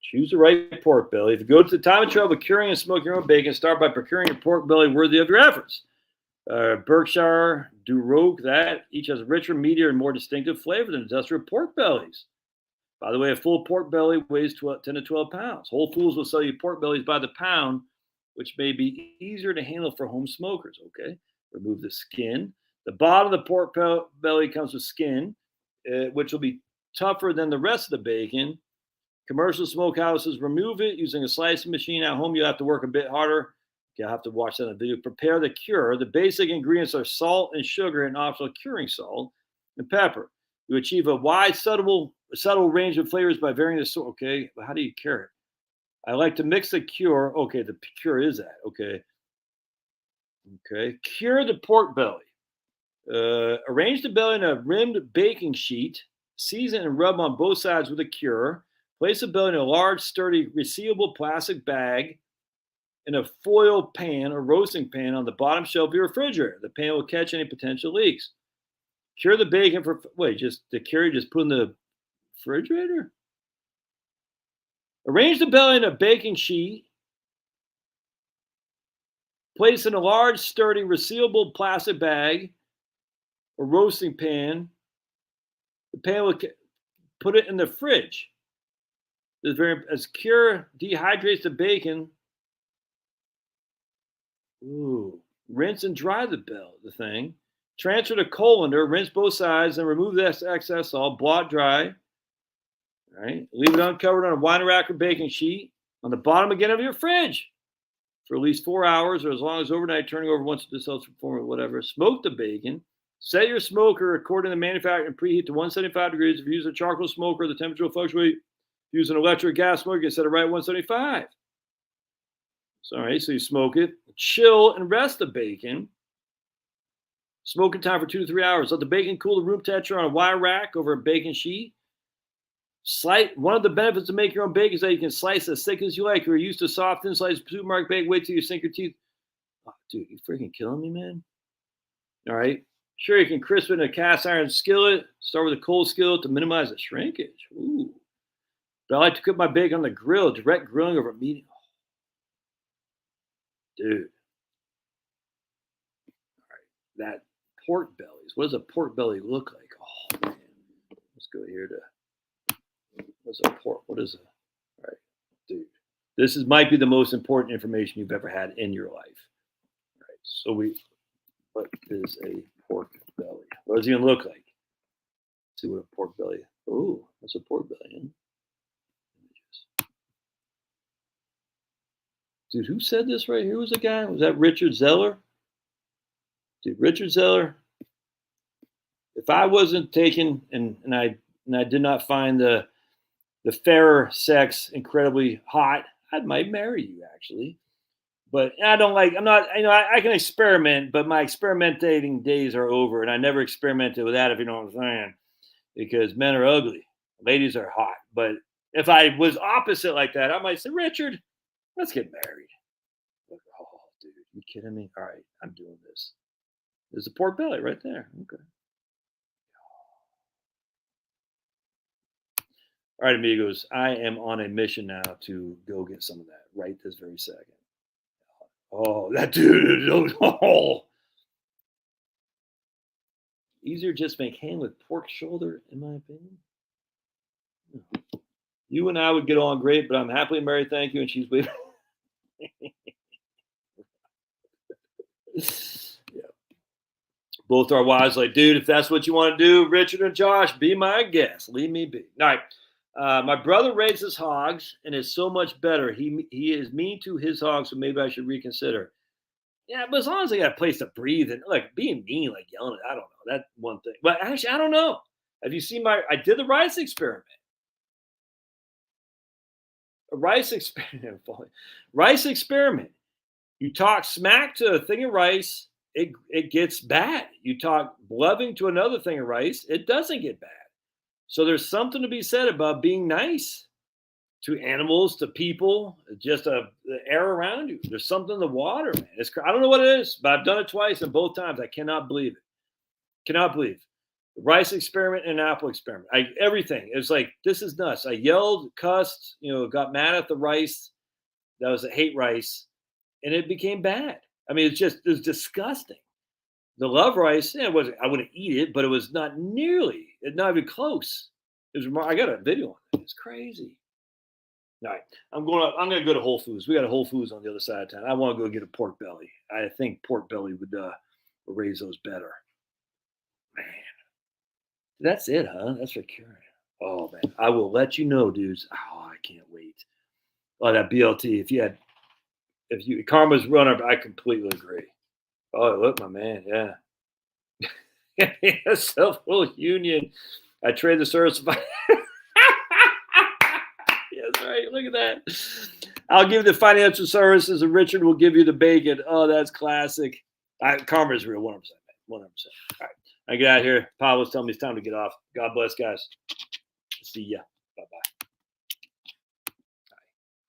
Choose the right pork belly. If you go to the time of trouble of curing and smoking your own bacon, start by procuring a pork belly worthy of your efforts. Berkshire, Duroc, that each has a richer, meatier, and more distinctive flavor than industrial pork bellies. By the way, a full pork belly weighs 10 to 12 pounds. Whole Foods will sell you pork bellies by the pound, which may be easier to handle for home smokers. Okay, remove the skin. The bottom of the pork belly comes with skin, which will be tougher than the rest of the bacon. Commercial smokehouses remove it using a slicing machine. At home, you have to work a bit harder. You'll have to watch that in the video. Prepare the cure. The basic ingredients are salt and sugar and optional curing salt and pepper. You achieve a wide, subtle range of flavors by varying the salt. Okay, but how do you cure it? I like to mix the cure. Okay, the cure is that. Okay. Cure the pork belly. Arrange the belly in a rimmed baking sheet. Season and rub on both sides with a cure. Place the belly in a large, sturdy, resealable plastic bag in a foil pan or roasting pan on the bottom shelf of your refrigerator. The pan will catch any potential leaks. Cure the bacon for, just the cure you just put in the refrigerator? Arrange the belly in a baking sheet. Place in a large, sturdy, resealable plastic bag or roasting pan. The pan will put it in the fridge. As cure dehydrates the bacon. Ooh. Rinse and dry the thing. Transfer to colander, rinse both sides, and remove the excess salt. Blot dry. All right. Leave it uncovered on a wine rack or baking sheet on the bottom again of your fridge for at least 4 hours or as long as overnight, turning over once it dissolves from form or whatever. Smoke the bacon. Set your smoker according to the manufacturer and preheat to 175 degrees. If you use a charcoal smoker, the temperature will fluctuate. Use an electric gas smoker, you set it right at 175. So, all right, so you smoke it, chill and rest the bacon. Smoking time for 2 to 3 hours. Let the bacon cool to room temperature on a wire rack over a bacon sheet. One of the benefits of making your own bacon is that you can slice as thick as you like. You're used to soft, thin slice supermarket bacon. Wait till you sink your teeth. Oh, dude, you freaking killing me, man. All right. Sure, you can crisp it in a cast iron skillet. Start with a cold skillet to minimize the shrinkage. Ooh. But I like to cook my bacon on the grill, direct grilling over medium. Dude. All right. That pork bellies. What does a pork belly look like? Oh, man. Let's go here to. What's a pork? What is it? All right. Dude. This might be the most important information you've ever had in your life. All right. So what is a pork belly? What does it even look like? Let's see what a pork belly. Oh, that's a pork belly. Huh? Dude, who said this right here? Was the guy? Was that Richard Zeller? Dude, Richard Zeller. If I wasn't taken and I did not find the fairer sex incredibly hot, I might marry you actually. But I don't like. I'm not. I can experiment, but my experimentating days are over, and I never experimented with that. If you know what I'm saying, because men are ugly, ladies are hot. But if I was opposite like that, I might say, Richard, let's get married. Like, oh, dude, you kidding me? All right, I'm doing this. There's a pork belly right there. Okay. All right, amigos. I am on a mission now to go get some of that right this very second. Oh, that dude. Oh. Easier just make ham with pork shoulder, in my opinion. You and I would get on great, but I'm happily married, thank you. And she's with yeah. Both our wives like, dude, if that's what you want to do, Richard and Josh, be my guest. Leave me be. All right. My brother raises hogs and is so much better. He is mean to his hogs, so maybe I should reconsider. Yeah, but as long as they got a place to breathe and like being mean, like yelling, I don't know. That's one thing. But actually, I don't know. Have you seen I did the rice experiment. A rice experiment. Rice experiment. You talk smack to a thing of rice, it gets bad. You talk loving to another thing of rice, it doesn't get bad. So there's something to be said about being nice to animals, to people, just the air around you. There's something in the water, man. I don't know what it is, but I've done it twice, and both times I cannot believe it. Cannot believe. The rice experiment and an apple experiment. Everything. It's like, this is nuts. I yelled, cussed, got mad at the rice. That was a hate rice. And it became bad. I mean, it was disgusting. The love rice, I wouldn't eat it, but it was not even close. I got a video on it. It's crazy. All right, I'm going to go to Whole Foods. We got a Whole Foods on the other side of town. I want to go get a pork belly. I think pork belly would raise those better. Man, that's it, huh? That's for curing. Oh man, I will let you know, dudes. Oh, I can't wait. Oh, that BLT. If you Karma's runner, I completely agree. Oh, look, my man, yeah. Self-will union. I trade the service. Yes, right. Look at that. I'll give you the financial services, and Richard will give you the bacon. Oh, that's classic. Karma's real, 100%. 100%. All right, I get out of here. Pablo's telling me it's time to get off. God bless, guys. See ya. Bye-bye.